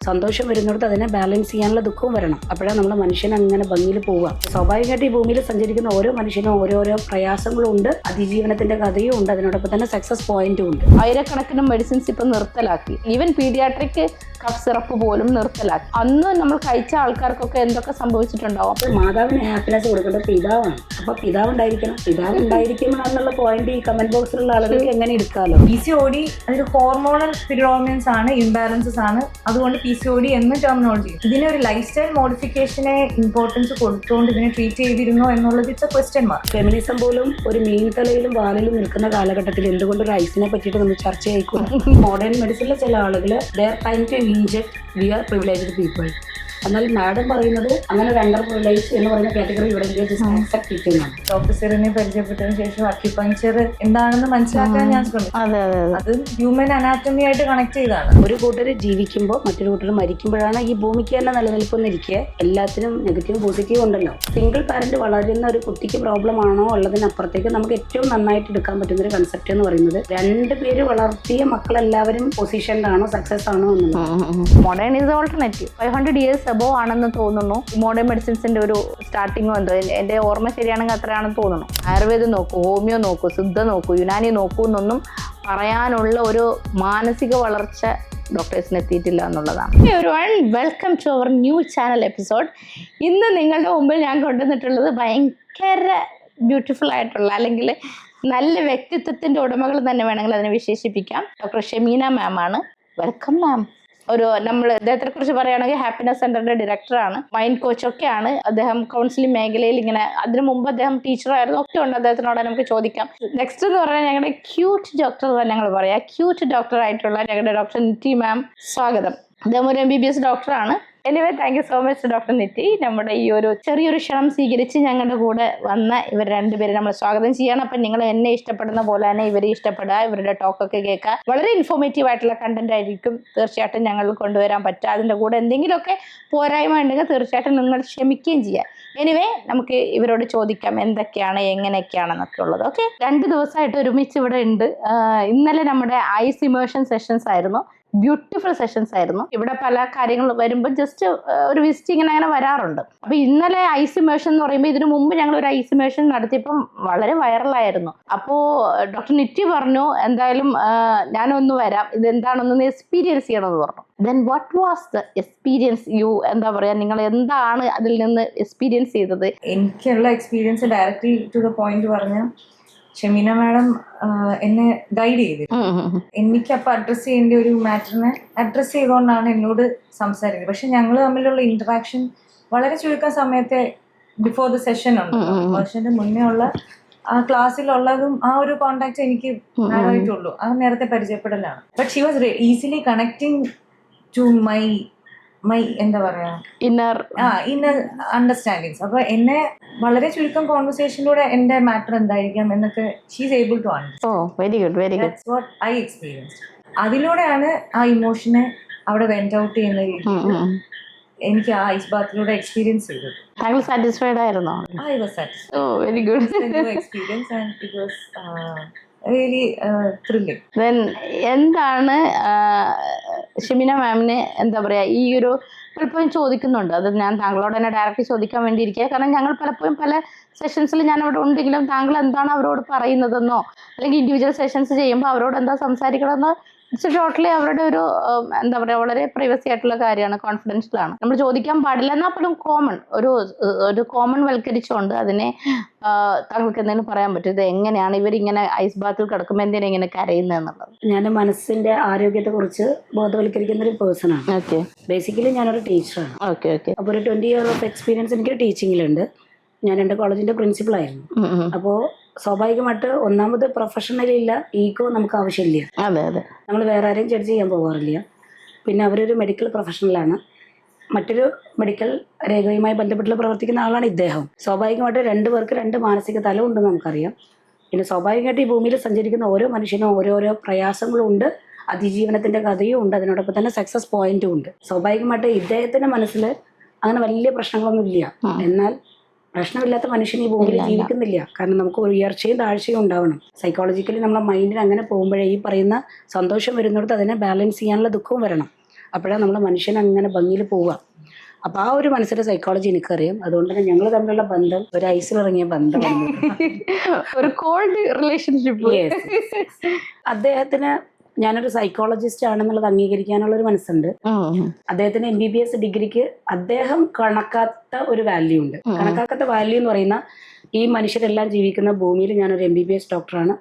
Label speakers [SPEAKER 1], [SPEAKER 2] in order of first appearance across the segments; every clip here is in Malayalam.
[SPEAKER 1] സന്തോഷം വരുന്നിടത്ത് അതിനെ ബാലൻസ് ചെയ്യാനുള്ള ദുഃഖവും വരണം. അപ്പോഴാണ് നമ്മൾ മനുഷ്യൻ അങ്ങനെ ഭംഗിയിൽ പോവുക. സ്വാഭാവികമായിട്ട് ഈ ഭൂമിയിൽ സഞ്ചരിക്കുന്ന ഓരോ മനുഷ്യനും ഓരോരോ പ്രയാസങ്ങളും ഉണ്ട്, അതിജീവനത്തിന്റെ കഥയും ഉണ്ട്, അതിനോടൊപ്പം തന്നെ സക്സസ് പോയിന്റും ഉണ്ട്.
[SPEAKER 2] ആയിരക്കണക്കിന് മെഡിസിൻസ് ഇപ്പൊ നിർത്തലാക്കി. ഈവൻ പീഡിയാട്രിക് കഫ് സിറപ്പ് പോലും നിർത്തലാക്കി. അന്ന് നമ്മൾ കഴിച്ച ആൾക്കാർക്കൊക്കെ എന്തൊക്കെ സംഭവിച്ചിട്ടുണ്ടാവും.
[SPEAKER 1] അപ്പോൾ മാതാവിന് ഹാപ്പിനെസ് കൊടുക്കേണ്ടത് പിതാവാണ്. അപ്പൊ പിതാവ് ഉണ്ടായിരിക്കണം എന്നുള്ള പോയിന്റ് ഈ കമന്റ് ബോക്സിലുള്ള ആളുകൾക്ക് എങ്ങനെ എടുക്കാമല്ലോ.
[SPEAKER 3] PCOD അതൊരു ഹോർമോണൽ പിരിഡോമിനൻസ് ആണ്, ഇംബാലൻസസ് ആണ്. അതുകൊണ്ട് PCOD എന്ന് ടെർമിനോളജി. ഇതിനെ ഒരു ലൈഫ് സ്റ്റൈൽ മോഡിഫിക്കേഷനെ ഇമ്പോർട്ടൻസ് കൊടുത്തുകൊണ്ട് ഇതിനെ ട്രീറ്റ് ചെയ്തിരുന്നോ എന്നുള്ളത് it's a question mark.
[SPEAKER 1] Feminism പോലും ഒരു മീൻതലയിലും വാലിലും നിൽക്കുന്ന കാലഘട്ടത്തിൽ എന്തുകൊണ്ട് ഒരു ഐസിനെ പറ്റിയിട്ട് നമ്മൾ ചർച്ച ചെയ്യിക്കും. മോഡേൺ മെഡിസിനിലെ ചില ആളുകൾ they are trying to inject we are privileged people. എന്നാൽ മാഡം പറയുന്നത് അങ്ങനെ ഒരു അണ്ടർ പ്രിവിലേജ് എന്ന് പറയുന്ന കാറ്റഗറി ഇവിടെ ആക്സെപ്റ്റ് ചെയ്യുന്നതാണ്.
[SPEAKER 3] ഡോക്ടർ സിറിനെ പരിചയപ്പെട്ടതിന് ശേഷം അക്യുപങ്ചർ എന്താണെന്ന് മനസ്സിലാക്കാൻ ഞാൻ ശ്രമിക്കും. അത് ഹ്യൂമൻ അനാറ്റമി ആയിട്ട് കണക്ട് ചെയ്താണ്.
[SPEAKER 1] ഒരു കൂട്ടർ ജീവിക്കുമ്പോൾ മറ്റൊരു കൂട്ടർ മരിക്കുമ്പോഴാണ് ഈ ഭൂമിക്ക് തന്നെ നിലനിൽപ്പൊന്നിരിക്കുക. എല്ലാത്തിനും നെഗറ്റീവ് പോസിറ്റീവ് ഉണ്ടല്ലോ. സിംഗിൾ പാരന്റ് വളരുന്ന ഒരു കുട്ടിക്ക് പ്രോബ്ലം ആണോ ഉള്ളതിനപ്പുറത്തേക്ക് നമുക്ക് ഏറ്റവും നന്നായിട്ട് എടുക്കാൻ പറ്റുന്ന ഒരു കൺസെപ്റ്റ് എന്ന് പറയുന്നത് രണ്ടുപേര് വളർത്തിയ മക്കളെല്ലാവരും പൊസിഷനിലാണോ സക്സസ് ആണോ എന്നുള്ളത്.
[SPEAKER 2] Modern is alternative. 500 years above ആണെന്ന് തോന്നുന്നു മോഡേൺ മെഡിസിൻസിന്റെ ഒരു സ്റ്റാർട്ടിങ്ങോ എന്തോ. എന്റെ ഓർമ്മ ശരിയാണെങ്കിൽ അത്രയാണെന്ന് തോന്നുന്നു. ആയുർവേദം നോക്കൂ, ഹോമിയോ നോക്കൂ, സിദ്ധ നോക്കൂ, യുനാനി നോക്കൂ എന്നൊന്നും പറയാനുള്ള ഒരു മാനസിക വളർച്ച ഡോക്ടേഴ്സിന് എത്തിയിട്ടില്ല എന്നുള്ളതാണ്. Welcome to our new channel episode. ഇന്ന് നിങ്ങളുടെ മുമ്പിൽ ഞാൻ കൊണ്ടുവന്നിട്ടുള്ളത് ഭയങ്കര ബ്യൂട്ടിഫുൾ ആയിട്ടുള്ള, അല്ലെങ്കിൽ നല്ല വ്യക്തിത്വത്തിന്റെ ഉടമകൾ തന്നെ വേണമെങ്കിൽ അതിനെ വിശേഷിപ്പിക്കാം. ഡോക്ടർ ഷെമീന മാം ആണ്. വെൽക്കം മാം. നമ്മൾ അദ്ദേഹത്തെ കുറിച്ച് പറയുകയാണെങ്കിൽ ഹാപ്പിനെസ് സെന്ററിന്റെ ഡയറക്ടറാണ്, മൈൻഡ് കോച്ചൊക്കെയാണ്. അദ്ദേഹം കൗൺസിലിംഗ് മേഖലയിൽ ഇങ്ങനെ, അതിനു മുമ്പ് അദ്ദേഹം ടീച്ചറായിരുന്നു, ഒക്കെ ഉണ്ട്. അദ്ദേഹത്തിനോട് നമുക്ക് ചോദിക്കാം. നെക്സ്റ്റ് എന്ന് പറഞ്ഞാൽ ഞങ്ങളുടെ ക്യൂട്ട് ഡോക്ടർ തന്നെ ഞങ്ങൾ പറയാം. ക്യൂട്ട് ഡോക്ടർ ആയിട്ടുള്ള ഞങ്ങളുടെ ഡോക്ടർ നിറ്റി മാം, സ്വാഗതം. അദ്ദേഹം ഒരു MBBS ഡോക്ടറാണ്. Anyway, thank you so much doctor Niti. നമ്മുടെ ഈ ഒരു ചെറിയൊരു ക്ഷണം സ്വീകരിച്ച് ഞങ്ങളുടെ കൂടെ വന്ന ഇവർ രണ്ടുപേരും നമ്മൾ സ്വാഗതം ചെയ്യണം. അപ്പം നിങ്ങൾ എന്നെ ഇഷ്ടപ്പെടുന്ന പോലെ തന്നെ ഇവരെ ഇഷ്ടപ്പെടുക, ഇവരുടെ ടോക്കൊക്കെ കേൾക്കുക. വളരെ ഇൻഫോർമേറ്റീവ് ആയിട്ടുള്ള കണ്ടന്റ് ആയിരിക്കും തീർച്ചയായിട്ടും ഞങ്ങൾ കൊണ്ടുവരാൻ പറ്റുക. അതിൻ്റെ കൂടെ എന്തെങ്കിലുമൊക്കെ പോരായ്മ ഉണ്ടെങ്കിൽ തീർച്ചയായിട്ടും നിങ്ങൾ ക്ഷമിക്കുകയും ചെയ്യുക. എനിവേ, നമുക്ക് ഇവരോട് ചോദിക്കാം എന്തൊക്കെയാണ് എങ്ങനെയൊക്കെയാണെന്നൊക്കെ ഉള്ളത്. ഓക്കെ, 2 ദിവസമായിട്ട് ഒരുമിച്ച് ഇവിടെ ഉണ്ട്. ഇന്നലെ നമ്മുടെ ഐസ് ഇമേർഷൻ സെഷൻസ് ആയിരുന്നു. ബ്യൂട്ടിഫുൾ സെഷൻസ് ആയിരുന്നു. ഇവിടെ പല കാര്യങ്ങൾ വരുമ്പോൾ ജസ്റ്റ് ഒരു വിസിറ്റിങ്ങിന് അങ്ങനെ വരാറുണ്ട്. അപ്പൊ ഇന്നലെ ഐസ് ഇമേർഷൻ എന്ന് പറയുമ്പോൾ ഇതിനു മുമ്പ് ഞങ്ങൾ ഒരു ഐസ് ഇമേർഷൻ നടത്തിയപ്പം വളരെ വൈറലായിരുന്നു. അപ്പോൾ ഡോക്ടർ നിറ്റി പറഞ്ഞു എന്തായാലും ഞാനൊന്ന് വരാം, ഇതെന്താണെന്നൊന്ന് എക്സ്പീരിയൻസ് ചെയ്യണമെന്ന് പറഞ്ഞു. Then what was the experience? എന്താ പറയാ, നിങ്ങൾ എന്താണ് അതിൽ നിന്ന് എക്സ്പീരിയൻസ് ചെയ്തത്?
[SPEAKER 3] എനിക്കുള്ള experience directly to the point പറഞ്ഞ ഷെമീന മാഡം എന്നെ ഗൈഡ് ചെയ്തു. എനിക്ക് അപ്പൊ അഡ്രസ് ചെയ്യേണ്ട ഒരു മാറ്ററിനെ അഡ്രസ് ചെയ്തുകൊണ്ടാണ് എന്നോട് സംസാരിക്കുന്നത്. പക്ഷെ ഞങ്ങൾ തമ്മിലുള്ള ഇന്ററാക്ഷൻ വളരെ ചുരുക്കം സമയത്തെ ബിഫോർ ദ സെഷൻ ഉണ്ട്. സെഷന്റെ മുന്നേ ഉള്ള ആ ക്ലാസ്സിലുള്ളതും ആ ഒരു കോണ്ടാക്ട് എനിക്ക് ആയിട്ടുള്ളൂ. അത് നേരത്തെ പരിചയപ്പെടലാണ്. But she was easily connecting to my എന്താ പറയാ ഇന്നർ അണ്ടർസ്റ്റാൻഡിങ്സ്. അപ്പൊ എന്നെ വളരെ ചുരുക്കം കോൺവെർസേഷനിലൂടെ എന്റെ മാറ്റർ എന്തായിരിക്കാം എന്നൊക്കെ she's able to understand. That's what I experienced. അതിലൂടെയാണ് ആ ഇമോഷനെ അവിടെ വെന്റ് ഔട്ട് ചെയ്യുന്ന രീതിയിൽ എനിക്ക് ആ ഐസ് ബാത്തിലൂടെ എക്സ്പീരിയൻസ് ചെയ്തത്.
[SPEAKER 2] താങ്കൾ സാറ്റിസ്ഫൈഡ് ആയിരുന്നോ?
[SPEAKER 3] I was satisfied.
[SPEAKER 2] Oh, very good
[SPEAKER 3] experience and it was really thrilling.
[SPEAKER 2] Then എന്താണ് ഷെമീന മാമിന് എന്താ പറയാ, ഈ ഒരു പലപ്പോഴും ചോദിക്കുന്നുണ്ട്, അത് ഞാൻ താങ്കളോട് തന്നെ ഡയറക്റ്റ്ലി ചോദിക്കാൻ വേണ്ടിയിരിക്കുക. കാരണം ഞങ്ങൾ പലപ്പോഴും പല സെഷൻസിൽ ഞാൻ അവിടെ ഉണ്ടെങ്കിലും താങ്കൾ എന്താണ് അവരോട് പറയുന്നതെന്നോ, അല്ലെങ്കിൽ ഇൻഡിവിജ്വൽ സെഷൻസ് ചെയ്യുമ്പോൾ അവരോട് എന്താ സംസാരിക്കണമെന്നോ, ഇറ്റ്സ് ടോട്ടലി അവരുടെ ഒരു എന്താ പറയുക, വളരെ പ്രൈവസി ആയിട്ടുള്ള കാര്യമാണ്, കോൺഫിഡൻഷ്യലാണ്. നമ്മൾ ചോദിക്കാൻ പാടില്ല. എന്നാൽ പോലും ഒരു കോമൺ വൽക്കരിച്ചുകൊണ്ട് അതിനെ താങ്കൾക്ക് എന്തെങ്കിലും പറയാൻ പറ്റും? ഇത് എങ്ങനെയാണ് ഇവരിങ്ങനെ ഐസ് ബാത്തിൽ കിടക്കുമ്പോൾ എന്തിനാ ഇങ്ങനെ കരയുന്നത് എന്നുള്ളത്?
[SPEAKER 1] ഞാൻ മനസ്സിന്റെ ആരോഗ്യത്തെ കുറിച്ച് ബോധവൽക്കരിക്കുന്ന ഒരു പേഴ്സൺ ആണ്.
[SPEAKER 2] ഓക്കെ,
[SPEAKER 1] ബേസിക്കലി ഞാനൊരു ടീച്ചറാണ്.
[SPEAKER 2] Okay okay.
[SPEAKER 1] അപ്പോൾ ഒരു 20 years ഓഫ് എക്സ്പീരിയൻസ് എനിക്ക് ടീച്ചിങ്ങിലുണ്ട്. ഞാൻ എൻ്റെ കോളേജിന്റെ പ്രിൻസിപ്പളായിരുന്നു. അപ്പോൾ സ്വാഭാവികമായിട്ട് ഒന്നാമത് പ്രൊഫഷണലില്ല, ഈഗോ നമുക്ക് ആവശ്യമില്ല.
[SPEAKER 2] അതെ അതെ,
[SPEAKER 1] നമ്മൾ വേറെ ആരെയും ജഡ്ജ് ചെയ്യാൻ പോകാറില്ല. പിന്നെ അവരൊരു മെഡിക്കൽ പ്രൊഫഷണലാണ്, മറ്റൊരു മെഡിക്കൽ രേഖയുമായി ബന്ധപ്പെട്ട് പ്രവർത്തിക്കുന്ന ആളാണ് ഇദ്ദേഹം. സ്വാഭാവികമായിട്ട് 2 പേർക്ക് 2 മാനസിക തലം ഉണ്ടെന്ന് നമുക്കറിയാം. പിന്നെ സ്വാഭാവികമായിട്ട് ഈ ഭൂമിയിൽ സഞ്ചരിക്കുന്ന ഓരോ മനുഷ്യനും ഓരോരോ പ്രയാസങ്ങളും ഉണ്ട്, അതിജീവനത്തിന്റെ കഥയും ഉണ്ട്, അതിനോടൊപ്പം തന്നെ സക്സസ് പോയിന്റും ഉണ്ട്. സ്വാഭാവികമായിട്ട് ഇദ്ദേഹത്തിന്റെ മനസ്സിൽ അങ്ങനെ വലിയ പ്രശ്നങ്ങളൊന്നും ഇല്ല. എന്നാൽ പ്രശ്നമില്ലാത്ത മനുഷ്യൻ ഈ ഭൂമിയിൽ ജീവിക്കുന്നില്ല. കാരണം നമുക്ക് ഉയർച്ചയും താഴ്ചയും ഉണ്ടാവണം. സൈക്കോളജിക്കലി നമ്മുടെ മൈൻഡിന് അങ്ങനെ പോകുമ്പോഴേ ഈ പറയുന്ന സന്തോഷം വരുന്നിടത്ത് അതിനെ ബാലൻസ് ചെയ്യാനുള്ള ദുഃഖവും വരണം. അപ്പോഴാണ് നമ്മുടെ മനുഷ്യൻ അങ്ങനെ ഭംഗിയിൽ പോവുക. അപ്പോൾ ആ ഒരു മനസ്സിൻ്റെ സൈക്കോളജി എനിക്കറിയാം. അതുകൊണ്ട് തന്നെ ഞങ്ങൾ തമ്മിലുള്ള ബന്ധം ഒരു ഐസിലിറങ്ങിയ ബന്ധമാണ്.
[SPEAKER 2] ഒരു കോൾഡ് റിലേഷൻഷിപ്പ്.
[SPEAKER 1] അദ്ദേഹത്തിന് ഞാനൊരു സൈക്കോളജിസ്റ്റ് ആണെന്നുള്ളത് അംഗീകരിക്കാനുള്ളൊരു മനസ്സുണ്ട്. അദ്ദേഹത്തിന് MBBS ഡിഗ്രിക്ക് അദ്ദേഹം കണക്കാത്ത ഒരു വാല്യൂ ഉണ്ട്. കണക്കാക്കാത്ത വാല്യൂ എന്ന് പറയുന്ന, ഈ മനുഷ്യരെല്ലാം ജീവിക്കുന്ന ഭൂമിയിൽ ഞാനൊരു MBBS ഡോക്ടറാണ്,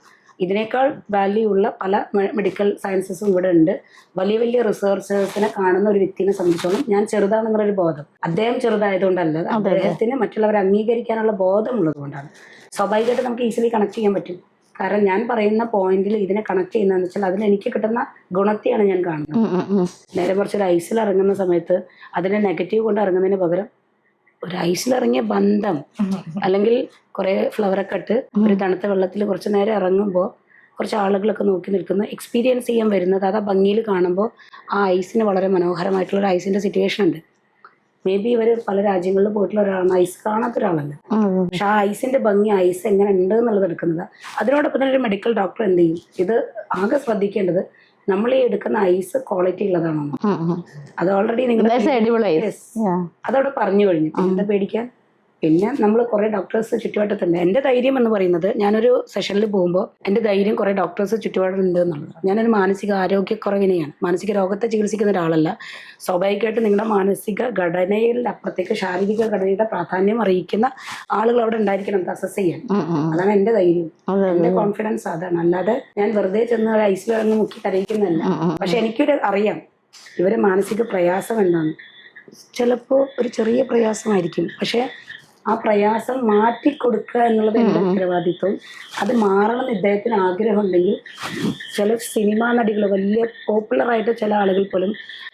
[SPEAKER 1] ഇതിനേക്കാൾ വാല്യൂ ഉള്ള പല മെഡിക്കൽ സയൻസസും ഇവിടെ ഉണ്ട്, വലിയ വലിയ റിസർച്ചേഴ്സിനെ കാണുന്ന ഒരു വ്യക്തിനെ സംബന്ധിച്ചോളം ഞാൻ ചെറുതാണെന്നുള്ളൊരു ബോധം, അദ്ദേഹം ചെറുതായതുകൊണ്ടല്ല, അദ്ദേഹത്തിന് മറ്റുള്ളവരെ അംഗീകരിക്കാനുള്ള ബോധമുള്ളത് കൊണ്ടാണ്. സ്വാഭാവികമായിട്ട് നമുക്ക് ഈസിലി കണക്ട് ചെയ്യാൻ പറ്റും. കാരണം ഞാൻ പറയുന്ന പോയിന്റിൽ ഇതിനെ കണക്ട് ചെയ്യുന്നതെന്ന് വെച്ചാൽ അതിൽ എനിക്ക് കിട്ടുന്ന ഗുണത്തെയാണ് ഞാൻ കാണുന്നത്. നേരെ മറിച്ച് ഒരു ഐസിൽ ഇറങ്ങുന്ന സമയത്ത് അതിനെ നെഗറ്റീവ് കൊണ്ട് ഇറങ്ങുന്നതിന് പകരം ഒരു ഐസിലിറങ്ങിയ ബന്ധം, അല്ലെങ്കിൽ കുറെ ഫ്ലവറൊക്കെ ഇട്ട് ഒരു തണുത്ത വെള്ളത്തിൽ കുറച്ച് നേരം ഇറങ്ങുമ്പോൾ കുറച്ച് ആളുകളൊക്കെ നോക്കി നിൽക്കുന്ന, എക്സ്പീരിയൻസ് ചെയ്യാൻ വരുന്നത്, അത് ആ ഭംഗിയിൽ കാണുമ്പോൾ ആ ഐസിന് വളരെ മനോഹരമായിട്ടുള്ളൊരു ഐസിന്റെ സിറ്റുവേഷൻ ഉണ്ട്. മേ ബി ഇവർ പല രാജ്യങ്ങളിൽ പോയിട്ടുള്ള ഒരാളാണ്, ഐസ് കാണാത്ത ഒരാളല്ല. പക്ഷെ ആ ഐസിന്റെ ഭംഗി, ഐസ് എങ്ങനെ ഉണ്ട് എന്നുള്ളത് എടുക്കുന്നത്. അതിനോടൊപ്പം തന്നെ ഒരു മെഡിക്കൽ ഡോക്ടർ എന്ത് ചെയ്യും, ഇത് ആകെ ശ്രദ്ധിക്കേണ്ടത് നമ്മൾ ഈ എടുക്കുന്ന ഐസ് ക്വാളിറ്റി ഉള്ളതാണോ. അത് ഓൾറെഡി നിങ്ങൾ അതവിടെ പറഞ്ഞു കഴിഞ്ഞു, എന്താ പേടിക്കാൻ. പിന്നെ നമ്മൾ കുറെ ഡോക്ടേഴ്സ് ചുറ്റുവട്ടത്തുണ്ട്. എൻ്റെ ധൈര്യം എന്ന് പറയുന്നത്, ഞാനൊരു സെഷനിൽ പോകുമ്പോൾ എൻ്റെ ധൈര്യം കുറെ ഡോക്ടേഴ്സ് ചുറ്റുപാടുണ്ട് എന്നുള്ളത്. ഞാനൊരു മാനസിക ആരോഗ്യക്കുറവിനെയാണ്, മാനസിക രോഗത്തെ ചികിത്സിക്കുന്ന ഒരാളല്ല. സ്വാഭാവികമായിട്ട് നിങ്ങളുടെ മാനസിക ഘടനയിൽ അപ്പുറത്തേക്ക് ശാരീരിക ഘടനയുടെ പ്രാധാന്യം അറിയിക്കുന്ന ആളുകൾ അവിടെ ഉണ്ടായിരിക്കണം, അസസ് ചെയ്യാൻ. അതാണ് എൻ്റെ ധൈര്യം, എൻ്റെ കോൺഫിഡൻസ് അതാണ്. അല്ലാതെ ഞാൻ വെറുതെ ചെന്ന് ഒരു ഐസിലിറങ്ങി മുക്കി കരയിക്കുന്നതല്ല. പക്ഷെ എനിക്കൊരു അറിയാം ഇവരെ മാനസിക പ്രയാസം എന്താണ്. ചിലപ്പോൾ ഒരു ചെറിയ പ്രയാസമായിരിക്കും, പക്ഷെ ആ പ്രയാസം മാറ്റിക്കൊടുക്കുക എന്നുള്ളത് എൻ്റെ ഉത്തരവാദിത്വം. അത് മാറണമെന്ന് ഇദ്ദേഹത്തിന് ആഗ്രഹമുണ്ടെങ്കിൽ ചില സിനിമാ നടികൾ, വലിയ പോപ്പുലറായിട്ട് ചില ആളുകൾ പോലും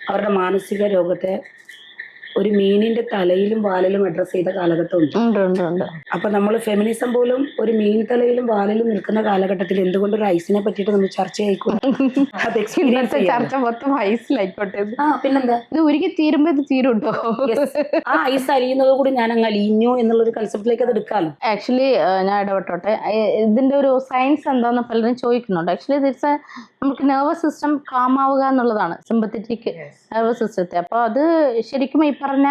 [SPEAKER 1] അവരുടെ മാനസിക രോഗത്തെ ഒരു മീനിന്റെ തലയിലും വാലിലും അഡ്രസ് ചെയ്ത കാലഘട്ടം ഉണ്ട്. അപ്പൊ നമ്മൾ ഫെമിനിസം പോലും ഒരു മീൻ തലയിലും വാലിലും നിൽക്കുന്ന കാലഘട്ടത്തിൽ എന്തുകൊണ്ട് ഒരു ഐസിനെ പറ്റിയിട്ട് നമ്മൾ ചർച്ച ചെയ്യിക്കും? അത് എക്സ്പീരിയൻസ്
[SPEAKER 2] ചർച്ച മൊത്തം ഐസിലായിക്കോട്ടെ.
[SPEAKER 1] പിന്നെന്താ,
[SPEAKER 2] ഇത് ഒരിക്കൽ തീരുമ്പോ ഇത് തീരുണ്ടോ?
[SPEAKER 1] ആ ഐസ് അലിയുന്നത് കൂടി ഞാൻ അങ്ങ് അലിഞ്ഞു എന്നുള്ളൊരു കൺസെപ്റ്റിലേക്ക് അത് എടുക്കാമല്ലോ.
[SPEAKER 2] ആക്ച്വലി ഞാൻ ഇടപെട്ടോട്ടെ, ഇതിന്റെ ഒരു സയൻസ് എന്താന്ന് പലരും ചോദിക്കുന്നുണ്ട്. ആക്ച്വലി ദിറ്റ്സ് നമുക്ക് നെർവസ് സിസ്റ്റം കാമാവുക എന്നുള്ളതാണ്, സിമ്പത്തറ്റിക് നെർവസ് സിസ്റ്റത്തെ. അപ്പോൾ അത് ശരിക്കും ഈ പറഞ്ഞ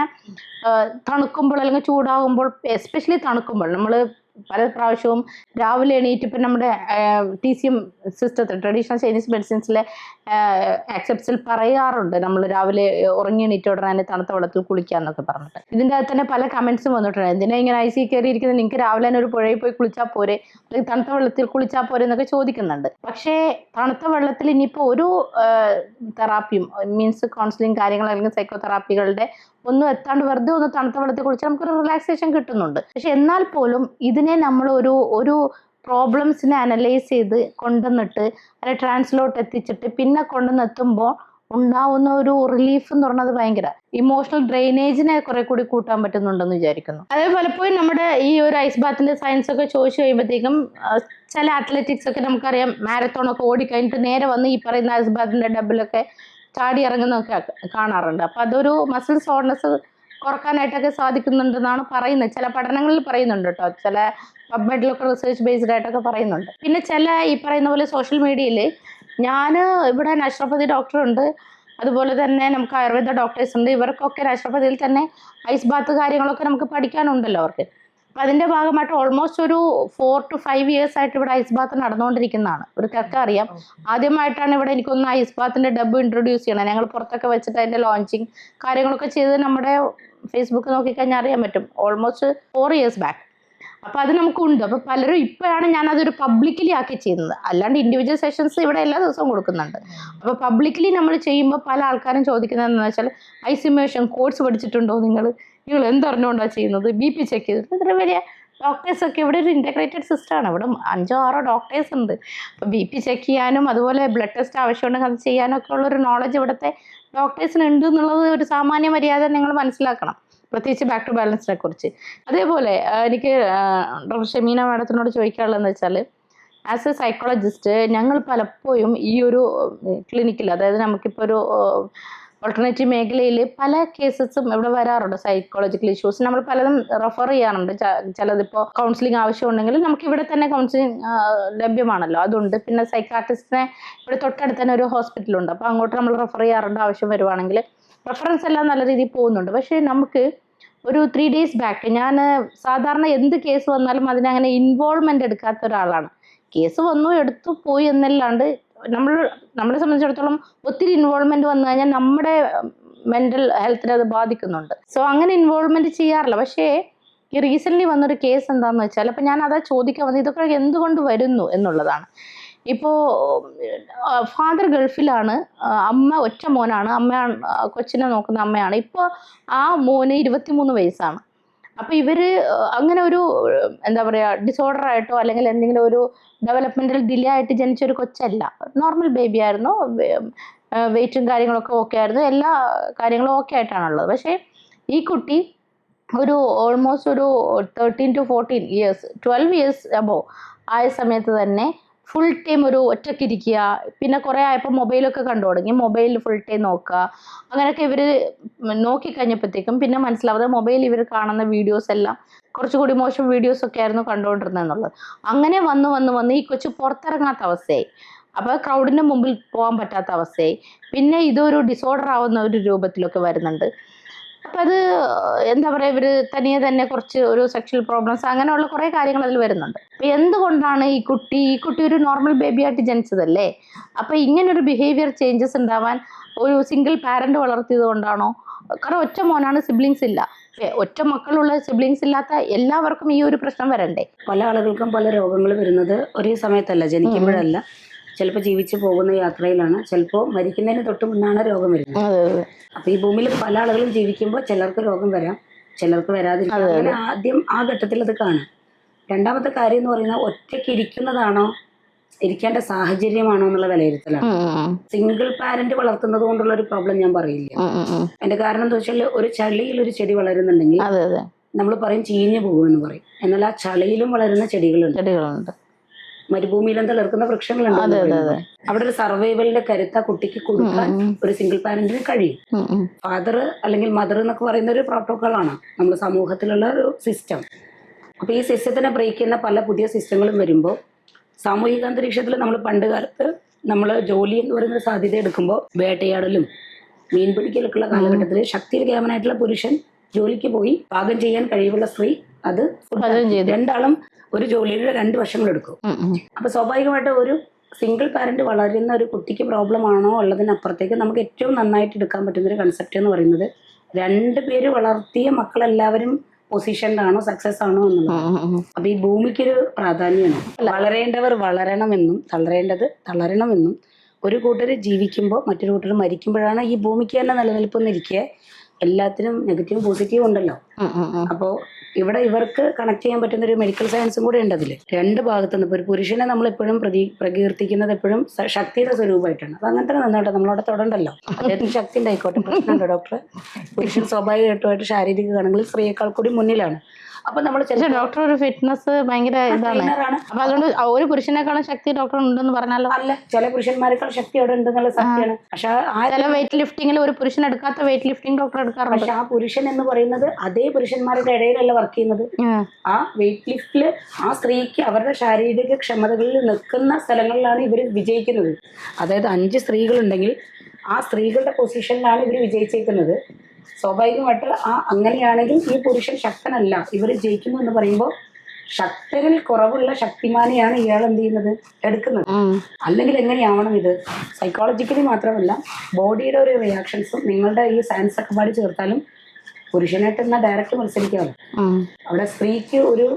[SPEAKER 2] തണുക്കുമ്പോൾ അല്ലെങ്കിൽ ചൂടാകുമ്പോൾ, എസ്പെഷ്യലി തണുക്കുമ്പോൾ, നമ്മൾ പല പ്രാവശ്യവും രാവിലെ എണീറ്റ് ഇപ്പം നമ്മുടെ TCM സിസ്റ്റത്തിൽ, ട്രഡീഷണൽ ചൈനീസ് മെഡിസിൻസിലെ ആക്സെപ്റ്റ്സിൽ പറയാറുണ്ട് നമ്മൾ രാവിലെ ഉറങ്ങി എണീറ്റ ഉടനെ തണുത്ത വെള്ളത്തിൽ കുളിക്കാന്നൊക്കെ പറഞ്ഞിട്ട്. ഇതിൻ്റെ അകത്ത് തന്നെ പല കമൻസും വന്നിട്ടുണ്ട്, എന്തിനാ ഇങ്ങനെ ഐസി കയറിയിരിക്കുന്നത്, നിങ്ങൾക്ക് രാവിലെ തന്നെ ഒരു പുഴയിൽ പോയി കുളിച്ചാൽ പോരെ, അല്ലെങ്കിൽ തണുത്ത വെള്ളത്തിൽ കുളിച്ചാൽ പോരെ എന്നൊക്കെ ചോദിക്കുന്നുണ്ട്. പക്ഷേ തണുത്ത വെള്ളത്തിൽ ഇനിയിപ്പോൾ ഒരു തെറാപ്പിയും, മീൻസ് കൗൺസിലിംഗ് കാര്യങ്ങൾ അല്ലെങ്കിൽ സൈക്കോ തെറാപ്പികളുടെ ഒന്നും എത്താണ്ട് വെറുതെ ഒന്ന് തണുത്ത വെള്ളത്തിൽ കുളിച്ചാൽ നമുക്കൊരു റിലാക്സേഷൻ കിട്ടുന്നുണ്ട്. പക്ഷെ എന്നാൽ പോലും ഇതിനെ നമ്മൾ ഒരു പ്രോബ്ലംസിനെ അനലൈസ് ചെയ്ത് കൊണ്ടുവന്നിട്ട് അതിനെ ട്രാൻസ്ലോട്ട് എത്തിച്ചിട്ട് പിന്നെ കൊണ്ടുവന്നെത്തുമ്പോൾ ഉണ്ടാവുന്ന ഒരു റിലീഫ് എന്ന് പറഞ്ഞത് ഭയങ്കര ഇമോഷണൽ ഡ്രെയിനേജിനെ കുറെ കൂടി കൂട്ടാൻ പറ്റുന്നുണ്ടെന്ന് വിചാരിക്കുന്നു. അതേപോലെ പലപ്പോഴും നമ്മുടെ ഈ ഒരു ഐസ് ബാത്തിന്റെ സയൻസ് ഒക്കെ ചോദിച്ചു കഴിയുമ്പോഴത്തേക്കും ചില അത്ലറ്റിക്സ് ഒക്കെ നമുക്കറിയാം, മാരത്തോണൊക്കെ ഓടിക്കഴിഞ്ഞിട്ട് നേരെ വന്ന് ഈ പറയുന്ന ഐസ് ബാത്തിന്റെ ഡബിലൊക്കെ ചാടി ഇറങ്ങുന്നതൊക്കെ കാണാറുണ്ട്. അപ്പം അതൊരു മസിൽ സോർനെസ് കുറക്കാനായിട്ടൊക്കെ സാധിക്കുന്നുണ്ടെന്നാണ് പറയുന്നത്. ചില പഠനങ്ങളിൽ പറയുന്നുണ്ട് കേട്ടോ, ചില പബ്മെഡിലൊക്കെ റിസർച്ച് ബേസ്ഡ് ആയിട്ടൊക്കെ പറയുന്നുണ്ട്. പിന്നെ ചില ഈ പറയുന്ന പോലെ സോഷ്യൽ മീഡിയയിൽ ഞാൻ ഇവിടെ നാച്ചുറോപ്പതി ഡോക്ടറുണ്ട്, അതുപോലെ തന്നെ നമുക്ക് ആയുർവേദ ഡോക്ടേഴ്സ് ഉണ്ട്. ഇവർക്കൊക്കെ നാച്ചുറോപ്പതിയിൽ തന്നെ ഐസ് ബാത്ത് കാര്യങ്ങളൊക്കെ നമുക്ക് പഠിക്കാനുണ്ടല്ലോ അവർക്ക്. അപ്പം അതിൻ്റെ ഭാഗമായിട്ട് ഓൾമോസ്റ്റ് ഒരു 4 to 5 years ആയിട്ട് ഇവിടെ ഐസ് ബാത്ത് നടന്നുകൊണ്ടിരിക്കുന്നതാണ്. ഇവർക്കൊക്കെ അറിയാം. ആദ്യമായിട്ടാണ് ഇവിടെ എനിക്കൊന്ന് ഐസ് ബാത്തിൻ്റെ ഡബ്ബ് ഇൻട്രൊഡ്യൂസ് ചെയ്യണം. ഞങ്ങൾ പുറത്തൊക്കെ വെച്ചിട്ട് അതിൻ്റെ ലോഞ്ചിങ് കാര്യങ്ങളൊക്കെ ചെയ്ത് നമ്മുടെ ഫേസ്ബുക്ക് നോക്കിക്കഴിഞ്ഞാൽ അറിയാൻ പറ്റും, ഓൾമോസ്റ്റ് 4 years ബാക്ക്. അപ്പം അത് നമുക്കുണ്ട്. അപ്പം പലരും ഇപ്പോഴാണ് ഞാനതൊരു പബ്ലിക്കലി ആക്കി ചെയ്യുന്നത്, അല്ലാണ്ട് ഇൻഡിവിജ്വൽ സെഷൻസ് ഇവിടെ എല്ലാ ദിവസവും കൊടുക്കുന്നുണ്ട്. അപ്പോൾ പബ്ലിക്കലി നമ്മൾ ചെയ്യുമ്പോൾ പല ആൾക്കാരും ചോദിക്കുന്നത് എന്താണെന്ന് വെച്ചാൽ, ഐസ് ഇമേഷൻ കോഴ്സ് പഠിച്ചിട്ടുണ്ടോ, നിങ്ങൾ എന്തറിഞ്ഞുകൊണ്ടാണ് ചെയ്യുന്നത്, BP ചെക്ക് ചെയ്തിട്ട്. ഇത്ര വലിയ ഡോക്ടേഴ്സൊക്കെ ഇവിടെ ഒരു ഇൻറ്റഗ്രേറ്റഡ് സിസ്റ്റമാണ്. ഇവിടെ 5 or 6 ഡോക്ടേഴ്സ് ഉണ്ട്. അപ്പോൾ BP ചെക്ക് ചെയ്യാനും അതുപോലെ ബ്ലഡ് ടെസ്റ്റ് ആവശ്യമുണ്ടെങ്കിൽ അത് ചെയ്യാനൊക്കെ ഉള്ളൊരു നോളജ് ഇവിടുത്തെ ഡോക്ടേഴ്സിന് ഉണ്ട് എന്നുള്ളത് ഒരു സാമാന്യ മര്യാദ നിങ്ങൾ മനസ്സിലാക്കണം, പ്രത്യേകിച്ച് ബാക്ക് ടു ബാലൻസിനെ കുറിച്ച്. അതേപോലെ എനിക്ക് ഡോക്ടർ ഷമീന മാഡത്തിനോട് ചോദിക്കാനുള്ളതെന്ന് വെച്ചാൽ, ആസ് എ സൈക്കോളജിസ്റ്റ് ഞങ്ങൾ പലപ്പോഴും ഈ ഒരു ക്ലിനിക്കിൽ, അതായത് നമുക്കിപ്പോൾ ഒരു ഓൾട്ടർനേറ്റീവ് മേഖലയിൽ പല കേസസും ഇവിടെ വരാറുണ്ട്. സൈക്കോളജിക്കൽ ഇഷ്യൂസ് നമ്മൾ പലതും റെഫർ ചെയ്യാറുണ്ട്. ചിലതിപ്പോൾ കൗൺസിലിംഗ് ആവശ്യമുണ്ടെങ്കിൽ നമുക്ക് ഇവിടെ തന്നെ കൗൺസിലിംഗ് ലഭ്യമാണല്ലോ, അതുണ്ട്. പിന്നെ സൈക്കാട്രിസ്റ്റിനെ ഇവിടെ തൊട്ടടുത്ത് തന്നെ ഒരു ഹോസ്പിറ്റലുണ്ട്, അപ്പോൾ അങ്ങോട്ട് നമ്മൾ റെഫർ ചെയ്യാറുണ്ട് ആവശ്യം വരുവാണെങ്കിൽ. റെഫറൻസ് എല്ലാം നല്ല രീതിയിൽ പോകുന്നുണ്ട്. പക്ഷേ നമുക്ക് ഒരു 3 days ബാക്ക് ഞാൻ സാധാരണ എന്ത് കേസ് വന്നാലും അതിനങ്ങനെ ഇൻവോൾവ്മെന്റ് എടുക്കാത്ത ഒരാളാണ്. കേസ് വന്നു എടുത്തു പോയി എന്നല്ലാണ്ട് നമ്മളെ സംബന്ധിച്ചിടത്തോളം ഒത്തിരി ഇൻവോൾവ്മെന്റ് വന്നു കഴിഞ്ഞാൽ നമ്മുടെ മെന്റൽ ഹെൽത്തിനെ അത് ബാധിക്കുന്നുണ്ട്. സോ അങ്ങനെ ഇൻവോൾവ്മെന്റ് ചെയ്യാറില്ല. പക്ഷേ ഈ റീസെന്റ് വന്നൊരു കേസ് എന്താണെന്ന് വെച്ചാൽ, അപ്പം ഞാൻ അതാ ചോദിക്കാൻ വന്നത്, ഇതൊക്കെ എന്തുകൊണ്ട് വരുന്നു എന്നുള്ളതാണ്. ഇപ്പോൾ ഫാദർ ഗൾഫിലാണ്, അമ്മ ഒറ്റ മോനാണ്, അമ്മയാണ് കൊച്ചിനെ നോക്കുന്ന അമ്മയാണ്. ഇപ്പോൾ ആ മോന് 23 വയസ്സാണ്. അപ്പോൾ ഇവര് അങ്ങനെ ഒരു എന്താ പറയുക ഡിസോർഡർ ആയിട്ടോ അല്ലെങ്കിൽ എന്തെങ്കിലും ഒരു ഡെവലപ്മെന്റൽ ഡിലേ ആയിട്ട് ജനിച്ചൊരു കൊച്ചല്ല. നോർമൽ ബേബി ആയിരുന്നു, വെയിറ്റും കാര്യങ്ങളൊക്കെ ഓക്കെ ആയിരുന്നു, എല്ലാ കാര്യങ്ങളും ഓക്കെ ആയിട്ടാണുള്ളത്. പക്ഷേ ഈ കുട്ടി ഒരു ഓൾമോസ്റ്റ് ഒരു 13 to 14 years 12 years അബോവ് ആയ സമയത്ത് തന്നെ ഫുൾ ടൈം ഒരു ഒറ്റയ്ക്കിരിക്കുക. പിന്നെ കുറേ ആയപ്പോൾ മൊബൈലൊക്കെ കണ്ടു തുടങ്ങി, മൊബൈലിൽ ഫുൾ ടൈം നോക്കുക. അങ്ങനെയൊക്കെ ഇവർ നോക്കിക്കഴിഞ്ഞപ്പോഴത്തേക്കും പിന്നെ മനസ്സിലാവുന്നത് മൊബൈൽ ഇവർ കാണുന്ന വീഡിയോസ് എല്ലാം കുറച്ചുകൂടി മോശം വീഡിയോസൊക്കെ ആയിരുന്നു കണ്ടുകൊണ്ടിരുന്നത് എന്നുള്ളത്. അങ്ങനെ വന്ന് ഈ കൊച്ചു പുറത്തിറങ്ങാത്ത അവസ്ഥയായി. അപ്പോൾ ക്രൗഡിൻ്റെ മുമ്പിൽ പോകാൻ പറ്റാത്ത അവസ്ഥയായി. പിന്നെ ഇതൊരു ഡിസോർഡർ ആവുന്ന ഒരു രൂപത്തിലൊക്കെ വരുന്നുണ്ട്. അപ്പം അത് എന്താ പറയുക, ഇവർ തനിയെ തന്നെ കുറച്ച് ഒരു സെക്ഷൽ പ്രോബ്ലംസ് അങ്ങനെയുള്ള കുറേ കാര്യങ്ങൾ അതിൽ വരുന്നുണ്ട്. അപ്പം എന്തുകൊണ്ടാണ് ഈ കുട്ടി ഒരു നോർമൽ ബേബിയായിട്ട് ജനിച്ചതല്ലേ? അപ്പം ഇങ്ങനൊരു ബിഹേവിയർ ചേഞ്ചസ് ഉണ്ടാവാൻ ഒരു സിംഗിൾ പാരന്റ് വളർത്തിയത് കൊണ്ടാണോ? കാരണം ഒറ്റ മോനാണ്, സിബ്ലിങ്സ് ഇല്ല. ഒറ്റ മക്കളുള്ള സിബ്ലിങ്സ് ഇല്ലാത്ത എല്ലാവർക്കും ഈ ഒരു പ്രശ്നം വരണ്ടേ?
[SPEAKER 1] പല ആളുകൾക്കും പല രോഗങ്ങൾ വരുന്നത് ഒരേ സമയത്തല്ല, ജനിക്കുമ്പോഴല്ല. ചിലപ്പോൾ ജീവിച്ചു പോകുന്ന യാത്രയിലാണ്, ചിലപ്പോൾ മരിക്കുന്നതിന് തൊട്ട് മുന്നാണ് രോഗം വരുന്നത്. അപ്പൊ ഈ ഭൂമിയിൽ പല ആളുകളും ജീവിക്കുമ്പോൾ ചിലർക്ക് രോഗം വരാം, ചിലർക്ക് വരാതിരിക്കാം. അങ്ങനെ ആദ്യം ആ ഘട്ടത്തിൽ അത് കാണാം. രണ്ടാമത്തെ കാര്യം എന്ന് പറയുന്നത് ഒറ്റയ്ക്ക് ഇരിക്കുന്നതാണോ ഇരിക്കേണ്ട സാഹചര്യമാണോ എന്നുള്ള വിലയിരുത്തലാണ്. സിംഗിൾ പാരന്റ് വളർത്തുന്നത് കൊണ്ടുള്ള ഒരു പ്രോബ്ലം ഞാൻ പറയില്ല. അതിന്റെ കാരണം എന്താ വെച്ചാൽ, ഒരു ചളിയിൽ ഒരു ചെടി വളരുന്നുണ്ടെങ്കിൽ നമ്മൾ പറയും ചീഞ്ഞു പോകുമെന്ന് പറയും. എന്നാൽ ആ ചളിയിലും വളരുന്ന ചെടികളുണ്ട്. മരുഭൂമിയിലും തളിർക്കുന്ന വൃക്ഷങ്ങളുണ്ട്. അവിടെ ഒരു സർവൈവലിന്റെ കരുത്ത് ആ കുട്ടിക്ക് കൊടുക്കാൻ ഒരു സിംഗിൾ പാരന്റിന് കഴിയും. ഫാദർ അല്ലെങ്കിൽ മദർ എന്നൊക്കെ പറയുന്ന ഒരു പ്രോട്ടോക്കോളാണ് നമ്മുടെ സമൂഹത്തിലുള്ള ഒരു സിസ്റ്റം. അപ്പൊ ഈ സിസ്റ്റത്തിനെ ബ്രേക്ക് ചെയ്യുന്ന പല പുതിയ സിസ്റ്റങ്ങളും വരുമ്പോൾ സാമൂഹിക അന്തരീക്ഷത്തിൽ നമ്മൾ പണ്ട് കാലത്ത് നമ്മൾ ജോലി എന്ന് പറയുന്ന സാധ്യത എടുക്കുമ്പോൾ വേട്ടയാടലും മീൻ പിടിക്കലൊക്കെയുള്ള കാലഘട്ടത്തിൽ ശക്തിയിൽ കേവനായിട്ടുള്ള പുരുഷൻ ജോലിക്ക് പോയി പാകം ചെയ്യാൻ കഴിവുള്ള സ്ത്രീ അത് രണ്ടാളും ഒരു ജോലിയുടെ 2 വർഷങ്ങളെടുക്കും. അപ്പൊ സ്വാഭാവികമായിട്ട് ഒരു സിംഗിൾ പാരന്റ് വളരുന്ന ഒരു കുട്ടിക്ക് പ്രോബ്ലം ആണോ ഉള്ളതിനപ്പുറത്തേക്ക് നമുക്ക് ഏറ്റവും നന്നായിട്ട് എടുക്കാൻ പറ്റുന്ന ഒരു കൺസെപ്റ്റ് എന്ന് പറയുന്നത് 2 പേര് വളർത്തിയ മക്കളെല്ലാവരും പൊസിഷനിലാണോ സക്സസ് ആണോ എന്നുള്ളത്. അപ്പൊ ഈ ഭൂമിക്കൊരു പ്രാധാന്യമാണ്. വളരേണ്ടവർ വളരണമെന്നും തളരേണ്ടത് തളരണമെന്നും. ഒരു കൂട്ടര് ജീവിക്കുമ്പോൾ മറ്റൊരു കൂട്ടർ മരിക്കുമ്പോഴാണ് ഈ ഭൂമിക്ക് തന്നെ നിലനിൽപ്പെന്നിരിക്കെ എല്ലാത്തിനും നെഗറ്റീവും പോസിറ്റീവും ഉണ്ടല്ലോ. അപ്പോൾ ഇവിടെ ഇവർക്ക് കണക്ട് ചെയ്യാൻ പറ്റുന്ന ഒരു മെഡിക്കൽ സയൻസും കൂടെ ഉണ്ട് അതിൽ. 2 ഭാഗത്തുനിന്ന്. ഇപ്പോൾ ഒരു പുരുഷനെ നമ്മൾ എപ്പോഴും പ്രകീർത്തിക്കുന്നത് എപ്പോഴും ശക്തിയുടെ സ്വരൂപമായിട്ടാണ്. അത് അങ്ങനെ തന്നെ നിന്നോട്ടെ, നമ്മളവിടെ തൊടണ്ടല്ലോ. അദ്ദേഹത്തിന് ശക്തി ഉണ്ടായിക്കോട്ടെ, പ്രശ്നമുണ്ടോ ഡോക്ടർ? പുരുഷൻ സ്വാഭാവികമായിട്ടുമായിട്ട് ശാരീരിക ഗണങ്ങളിൽ സ്ത്രീയേക്കാൾ കൂടി മുന്നിലാണ്. അപ്പൊ നമ്മൾ
[SPEAKER 2] ഡോക്ടർ ഒരു ഫിറ്റ്നസ് ഭയങ്കര ഇതാണ്. അപ്പൊ അതുകൊണ്ട് ഒരു പുരുഷനേക്കാളും ശക്തി ഡോക്ടർ ഉണ്ടെന്ന് പറഞ്ഞാലോ?
[SPEAKER 1] അല്ല, ചില പുരുഷന്മാരെക്കാൾ ശക്തി അവിടെ ഉണ്ടെന്നുള്ള സത്യമാണ്. പക്ഷെ
[SPEAKER 2] ചില വെയിറ്റ് ലിഫ്റ്റിംഗിൽ ഒരു പുരുഷൻ എടുക്കാത്ത വെയിറ്റ് ലിഫ്റ്റിംഗ് ഡോക്ടർ എടുക്കാറുണ്ട്.
[SPEAKER 1] പക്ഷെ ആ പുരുഷൻ എന്ന് പറയുന്നത് അതേ പുരുഷന്മാരുടെ ഇടയിലല്ല വർക്ക് ചെയ്യുന്നത്. ആ വെയിറ്റ് ലിഫ്റ്റില് ആ സ്ത്രീക്ക് അവരുടെ ശാരീരിക ക്ഷമതകളിൽ നിൽക്കുന്ന സ്ഥലങ്ങളിലാണ് ഇവർ വിജയിക്കുന്നത്. അതായത് 5 സ്ത്രീകളുണ്ടെങ്കിൽ ആ സ്ത്രീകളുടെ പൊസിഷനിലാണ് ഇവർ വിജയിച്ചേക്കുന്നത്. സ്വാഭാവികമായിട്ട് അങ്ങനെയാണെങ്കിൽ ഈ പുരുഷൻ ശക്തനല്ല, ഇവർ ജയിക്കുന്നു എന്ന് പറയുമ്പോൾ ശക്തരിൽ കുറവുള്ള ശക്തിമാനെയാണ് ഇയാൾ എന്ത് ചെയ്യുന്നത്, എടുക്കുന്നത്. അല്ലെങ്കിൽ എങ്ങനെയാവണം ഇത്? സൈക്കോളജിക്കലി മാത്രമല്ല, ബോഡിയുടെ ഒരു റിയാക്ഷൻസും നിങ്ങളുടെ ഈ സയൻസ് ഒക്കെ പാടി ചേർത്താലും പുരുഷനായിട്ട് എന്നാൽ ഡയറക്റ്റ് മത്സരിക്കാമല്ലോ. അവിടെ സ്ത്രീക്ക് ഒരു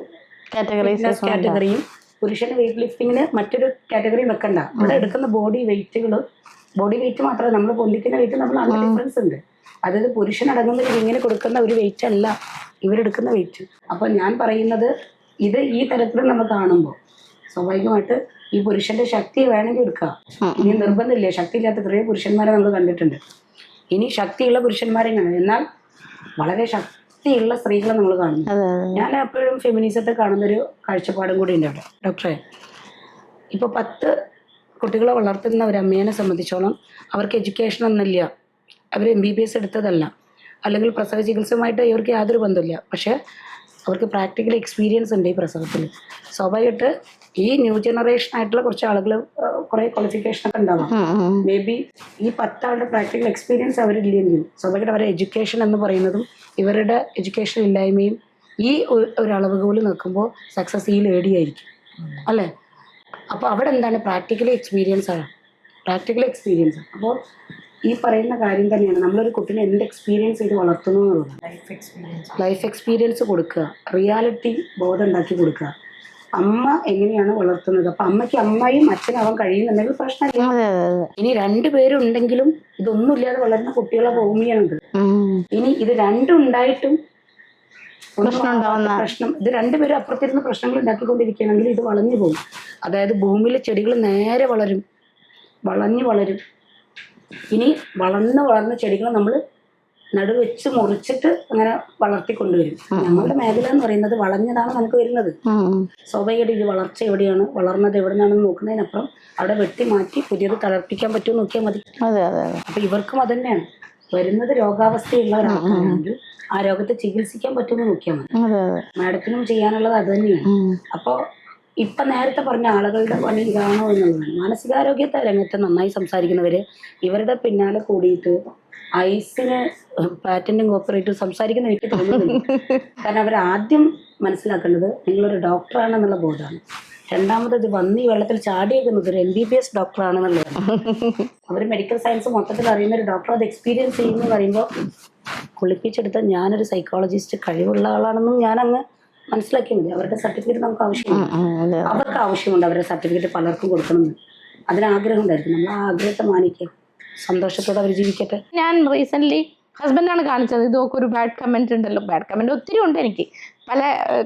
[SPEAKER 1] കാറ്റഗറിയും പുരുഷന് വെയിറ്റ് ലിഫ്റ്റിങ്ങിന് മറ്റൊരു കാറ്റഗറിയും വെക്കണ്ട. ഇവിടെ എടുക്കുന്ന ബോഡി വെയിറ്റ് മാത്രമല്ല, നമ്മൾ പൊന്തിക്കുന്ന വെയിറ്റ് നമ്മൾ നല്ല ഡിഫറൻസ് ഉണ്ട്. അതായത് പുരുഷനടങ്ങുന്ന ഇങ്ങനെ കൊടുക്കുന്ന ഒരു വെയിറ്റ് അല്ല ഇവരെടുക്കുന്ന വെയിറ്റ്. അപ്പം ഞാൻ പറയുന്നത് ഇത് ഈ തരത്തിൽ നമ്മൾ കാണുമ്പോൾ സ്വാഭാവികമായിട്ട് ഈ പുരുഷന്റെ ശക്തി വേണമെങ്കിൽ എടുക്കുക. ഇനി നിർബന്ധമില്ലേ, ശക്തിയില്ലാത്ത കുറേ പുരുഷന്മാരെ നമ്മൾ കണ്ടിട്ടുണ്ട്. ഇനി ശക്തിയുള്ള പുരുഷന്മാരെ കാണും, എന്നാൽ വളരെ ശക്തിയുള്ള സ്ത്രീകളെ നമ്മൾ കാണുന്നു. ഞാൻ എപ്പോഴും ഫെമിനിസത്തെ കാണുന്നൊരു കാഴ്ചപ്പാടും കൂടി ഉണ്ട് അവിടെ. ഡോക്ടറെ, ഇപ്പോൾ 10 കുട്ടികളെ വളർത്തുന്ന ഒരു അമ്മേനെ സംബന്ധിച്ചോളം അവർക്ക് എഡ്യൂക്കേഷൻ ഒന്നുമില്ല, അവർ MBBS എടുത്തതല്ല, അല്ലെങ്കിൽ പ്രസവ ചികിത്സയുമായിട്ട് ഇവർക്ക് യാതൊരു ബന്ധമില്ല. പക്ഷേ അവർക്ക് പ്രാക്ടിക്കൽ എക്സ്പീരിയൻസ് ഉണ്ട് ഈ പ്രസവത്തിൽ. സ്വാഭാവികമായിട്ട് ഈ ന്യൂ ജനറേഷൻ ആയിട്ടുള്ള കുറച്ച് ആളുകൾ കുറേ ക്വാളിഫിക്കേഷനൊക്കെ ഉണ്ടാവാം. മേ ബി ഈ 10 ആളുടെ പ്രാക്ടിക്കൽ എക്സ്പീരിയൻസ് അവരില്ലെങ്കിൽ സ്വാഭാവികമായിട്ട് അവരുടെ എഡ്യൂക്കേഷൻ എന്ന് പറയുന്നതും ഇവരുടെ എഡ്യൂക്കേഷൻ ഇല്ലായ്മയും ഈ ഒരു അളവുകോൽ നിൽക്കുമ്പോൾ സക്സസ് ഈ ലേഡിയായിരിക്കും അല്ലേ. അപ്പോൾ അവിടെ എന്താണ് പ്രാക്ടിക്കൽ എക്സ്പീരിയൻസ് ആണ്, പ്രാക്ടിക്കൽ എക്സ്പീരിയൻസ്. അപ്പോൾ ഈ പറയുന്ന കാര്യം തന്നെയാണ് നമ്മളൊരു കുട്ടീനെ എന്ത് എക്സ്പീരിയൻസ് ചെയ്ത് വളർത്തുന്നു എന്നുള്ളതാണ്. ലൈഫ് എക്സ്പീരിയൻസ് കൊടുക്കുക, റിയാലിറ്റി ബോധം ഉണ്ടാക്കി കൊടുക്കുക. അമ്മ എങ്ങനെയാണ് വളർത്തുന്നത്, അപ്പം അമ്മയ്ക്ക് അമ്മയും അച്ഛനാവാൻ കഴിയുന്നുണ്ടെങ്കിൽ പ്രശ്നമില്ല. ഇനി 2 പേരുണ്ടെങ്കിലും ഇതൊന്നുമില്ലാതെ വളരുന്ന കുട്ടികളെ ഭൂമിയാണിത്. ഇനി ഇത് 2 ഉണ്ടായിട്ടും പ്രശ്നം, ഇത് 2 പേരും അപ്പുറത്തിരുന്ന് പ്രശ്നങ്ങൾ ഉണ്ടാക്കിക്കൊണ്ടിരിക്കുകയാണെങ്കിൽ ഇത് വളഞ്ഞു പോകും. അതായത് ഭൂമിയിലെ ചെടികൾ നേരെ വളരും, വളഞ്ഞു വളരും. ഇനി വളർന്ന ചെടികൾ നമ്മൾ നടുവെച്ച് മുറിച്ചിട്ട് അങ്ങനെ വളർത്തിക്കൊണ്ടുവരും. ഞങ്ങളുടെ മേഖല എന്ന് പറയുന്നത് വളഞ്ഞതാണ് നമുക്ക് വരുന്നത്. സ്വാഭാവികമായിട്ട് ഇത് വളർച്ച എവിടെയാണ്, വളർന്നത് എവിടെ നിന്നാണെന്ന് നോക്കുന്നതിനപ്പുറം അവിടെ വെട്ടി മാറ്റി പുതിയത് തളർപ്പിക്കാൻ പറ്റുമോ നോക്കിയാൽ മതി. അപ്പൊ ഇവർക്കും അത് തന്നെയാണ് വരുന്നത്. രോഗാവസ്ഥയുള്ള ഒരാൾക്കാണെങ്കിൽ ആ രോഗത്തെ ചികിത്സിക്കാൻ പറ്റുമെന്ന് നോക്കിയാൽ മതി. മാഡത്തിനും ചെയ്യാനുള്ളത് അത് തന്നെയാണ്. അപ്പോൾ ഇപ്പൊ നേരത്തെ പറഞ്ഞ ആളുകളുടെ പണി ഇതാണോ എന്നുള്ളതാണ്. മാനസികാരോഗ്യ രംഗത്ത് നന്നായി സംസാരിക്കുന്നവര് ഇവരുടെ പിന്നാലെ കൂടിയിട്ട് ഐസിന് പാറ്റന്റും കോപ്പറേറ്റും സംസാരിക്കുന്ന എനിക്ക് തോന്നുന്നില്ല. കാരണം അവർ ആദ്യം മനസ്സിലാക്കേണ്ടത് നിങ്ങളൊരു ഡോക്ടറാണെന്നുള്ള ബോധമാണ്. രണ്ടാമത് ഇത് വന്ന് ഈ വെള്ളത്തിൽ ചാടിയേക്കുന്നത് ഒരു MBBS ഡോക്ടറാണെന്നുള്ളതാണ്. അവർ മെഡിക്കൽ സയൻസ് മൊത്തത്തിൽ അറിയുന്ന ഒരു ഡോക്ടർ അത് എക്സ്പീരിയൻസ് ചെയ്യുന്നു പറയുമ്പോൾ കുളിപ്പിച്ചെടുത്ത ഞാനൊരു സൈക്കോളജിസ്റ്റ് കഴിവുള്ള ആളാണെന്നും ഞാനങ്ങ് മനസ്സിലാക്കി മതി. അവരുടെ സർട്ടിഫിക്കറ്റ് നമുക്ക് ആവശ്യമുണ്ട്, അവർക്ക് ആവശ്യമുണ്ട്. അവരുടെ സർട്ടിഫിക്കറ്റ് പലർക്കും കൊടുക്കണമെന്ന് അതിനാഗ്രഹം ഉണ്ടായിരിക്കും. നമ്മൾ ആ ആഗ്രഹത്തെ മാനിക്കുക, സന്തോഷത്തോടെ അവർ ജീവിക്കട്ടെ.
[SPEAKER 2] ഞാൻ റീസെന്റ് ഹസ്ബൻഡാണ് കാണിച്ചത്, ഇതൊക്കെ ഒരു ബാഡ് കമന്റ് ഉണ്ടല്ലോ. ബാഡ് കമന്റ് ഒത്തിരി ഉണ്ട്, എനിക്ക് പല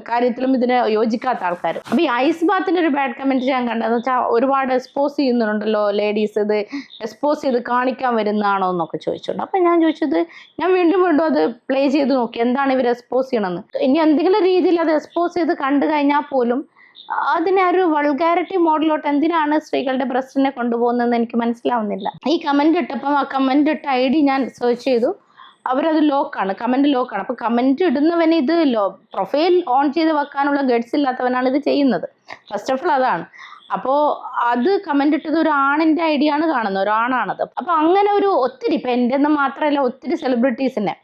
[SPEAKER 2] കാര്യത്തിലും ഇതിന് യോജിക്കാത്ത ആൾക്കാർ. അപ്പോൾ ഈ ഐസ് ബാത്തിന്റെ ഒരു ബാഡ് കമന്റ് ഞാൻ കണ്ടതെന്ന് വെച്ചാൽ ഒരുപാട് എക്സ്പോസ് ചെയ്യുന്നുണ്ടല്ലോ ലേഡീസ്, ഇത് എക്സ്പോസ് ചെയ്ത് കാണിക്കാൻ വരുന്നതാണോ എന്നൊക്കെ ചോദിച്ചിട്ടുണ്ട്. അപ്പം ഞാൻ ചോദിച്ചത്, ഞാൻ വീണ്ടും അത് പ്ലേ ചെയ്ത് നോക്കി എന്താണ് ഇവർ എക്സ്പോസ് ചെയ്യണമെന്ന്. ഇനി എന്തെങ്കിലും രീതിയിൽ അത് എക്സ്പോസ് ചെയ്ത് കണ്ടു കഴിഞ്ഞാൽ പോലും അതിനെ ഒരു വൾഗാരിറ്റി മോഡലോട്ട് എന്തിനാണ് സ്ത്രീകളുടെ ബ്രസ്റ്റിനെ കൊണ്ടുപോകുന്നതെന്ന് എനിക്ക് മനസ്സിലാവുന്നില്ല. ഈ കമന്റ് ഇട്ടപ്പം ആ കമന്റ് ഇട്ട ID ഞാൻ സെർച്ച് ചെയ്തു, അവരത് ലോക്കാണ്, കമന്റ് ലോക്കാണ്. അപ്പോൾ കമന്റ് ഇടുന്നവന് ഇത് പ്രൊഫൈൽ ഓൺ ചെയ്ത് വെക്കാനുള്ള ഗഡ്സ് ഇല്ലാത്തവനാണ് ഇത് ചെയ്യുന്നത്. ഫസ്റ്റ് ഓഫ് ഓൾ അതാണ്. അപ്പോൾ അത് കമന്റ് ഇട്ടത് ഒരു ആണിൻ്റെ ID ആണ് കാണുന്നത്, ഒരാണാണത്. അപ്പോൾ അങ്ങനെ ഒരു ഒത്തിരി, ഇപ്പം എൻ്റെ എന്ന് മാത്രമല്ല ഒത്തിരി സെലിബ്രിറ്റീസിനെ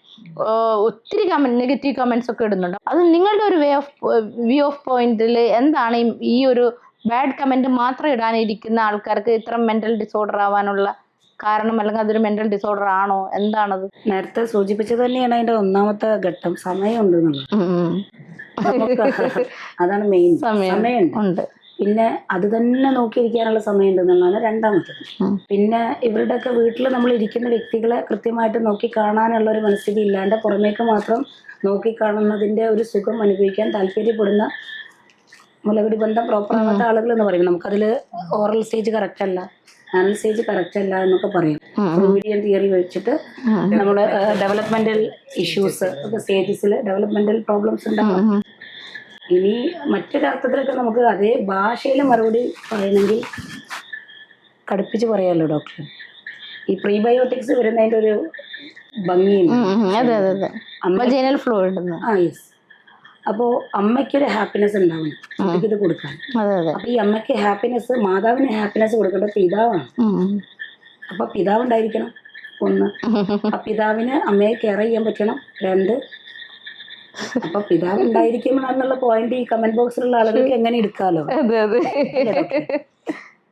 [SPEAKER 2] ഒത്തിരി നെഗറ്റീവ് കമന്റ്സ് ഒക്കെ ഇടുന്നുണ്ട്. അത് നിങ്ങളുടെ ഒരു വ്യൂ ഓഫ് പോയിന്റിൽ എന്താണ് ഈ ഒരു ബാഡ് കമന്റ് മാത്രം ഇടാനിരിക്കുന്ന ആൾക്കാർക്ക് ഇത്ര മെന്റൽ ഡിസോർഡർ ആവാനുള്ള കാരണം, അല്ലെങ്കിൽ അതൊരു മെന്റൽ ഡിസോർഡർ ആണോ, എന്താണത്?
[SPEAKER 1] നേരത്തെ സൂചിപ്പിച്ചത് തന്നെയാണ് അതിന്റെ ഒന്നാമത്തെ ഘട്ടം, സമയമുണ്ട് എന്നുള്ളത്. അതാണ് മെയിൻ, സമയമുണ്ട്. പിന്നെ അത് തന്നെ നോക്കിയിരിക്കാനുള്ള സമയമുണ്ട് എന്നുള്ളതാണ് രണ്ടാമത്തത്. പിന്നെ ഇവരുടെയൊക്കെ വീട്ടിൽ നമ്മൾ ഇരിക്കുന്ന വ്യക്തികളെ കൃത്യമായിട്ട് നോക്കി കാണാനുള്ള ഒരു മനസ്ഥിതി ഇല്ലാണ്ട് പുറമേക്ക് മാത്രം നോക്കി കാണുന്നതിന്റെ ഒരു സുഖം അനുഭവിക്കാൻ താല്പര്യപ്പെടുന്ന മുലകുടി ബന്ധം പ്രോപ്പർ ആവാത്ത ആളുകൾ എന്ന് പറയും. നമുക്കതിൽ ഓറൽ സ്റ്റേജ് കറക്റ്റ് അല്ല, ആനൽ സ്റ്റേജ് കറക്റ്റ് അല്ല എന്നൊക്കെ പറയും. ഫ്രൂയിഡിയൻ തിയറി വെച്ചിട്ട് നമ്മുടെ ഡെവലപ്മെന്റൽ ഇഷ്യൂസ് ഒക്കെ സ്റ്റേജസിൽ ഡെവലപ്മെന്റൽ പ്രോബ്ലംസ് ഉണ്ടാകും. ഇനി മറ്റൊരർത്ഥത്തിലൊക്കെ നമുക്ക് അതേ ഭാഷയിൽ മറുപടി പറയണമെങ്കിൽ കടുപ്പിച്ച് പറയാമല്ലോ ഡോക്ടർ. ഈ പ്രീബയോട്ടിക്സ് വരുന്നതിൻ്റെ ഒരു ഭംഗിയുണ്ട്. യെസ്. അപ്പോൾ അമ്മയ്ക്കൊരു ഹാപ്പിനെസ് ഉണ്ടാവണം കുട്ടിക്ക് ഇത് കൊടുക്കാൻ. അപ്പോൾ ഈ അമ്മയ്ക്ക് ഹാപ്പിനെസ്, മാതാവിന് ഹാപ്പിനെസ് കൊടുക്കേണ്ട പിതാവാണ്. അപ്പോൾ പിതാവ് ഉണ്ടായിരിക്കണം, 1. ആ പിതാവിന് അമ്മയെ കെയർ ചെയ്യാൻ പറ്റണം, 2. അപ്പൊ പിതാവ് ഉണ്ടായിരിക്കുമെന്നുള്ള പോയിന്റ് ഈ കമന്റ് ബോക്സിലുള്ള ആളുകൾക്ക് എങ്ങനെ എടുക്കാലോ.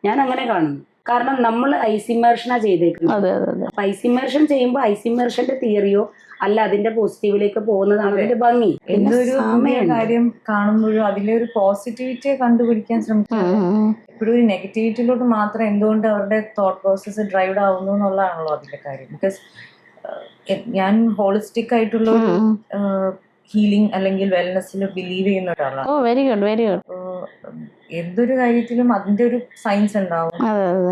[SPEAKER 1] ഞാൻ അങ്ങനെ കാണുന്നു. കാരണം നമ്മൾ ഐസിമേർഷനാ ചെയ്തേക്കുന്നത്. അപ്പൊ ഐസിമേർഷൻ ചെയ്യുമ്പോൾ ഐസിമേർഷന്റെ തിയറിയോ അല്ല അതിന്റെ പോസിറ്റീവിലേക്ക് പോകുന്നതാണ് അതിന്റെ ഭംഗി.
[SPEAKER 3] എന്തൊരു കാര്യം കാണുമ്പോഴും അതിലെ ഒരു പോസിറ്റിവിറ്റിയെ കണ്ടുപിടിക്കാൻ ശ്രമിക്കുന്നത്. എപ്പോഴും ഒരു നെഗറ്റിവിറ്റിയിലോട്ട് മാത്രം എന്തുകൊണ്ട് അവരുടെ തോട്ട് പ്രോസസ്സ് ഡ്രൈവ്ഡ് ആവുന്നു എന്നുള്ളതാണല്ലോ അതിന്റെ കാര്യം. ബിക്കോസ് ഞാൻ ഹോളിസ്റ്റിക് ആയിട്ടുള്ള ഒരു ഹീലിംഗ് അല്ലെങ്കിൽ വെൽനെസ്സിൽ ബിലീവ് ചെയ്യുന്ന ഒരാളാണ്.
[SPEAKER 2] Very good, very good.
[SPEAKER 3] എന്തൊരു കാര്യത്തിലും അതിന്റെ ഒരു സയൻസ് ഉണ്ടാവും.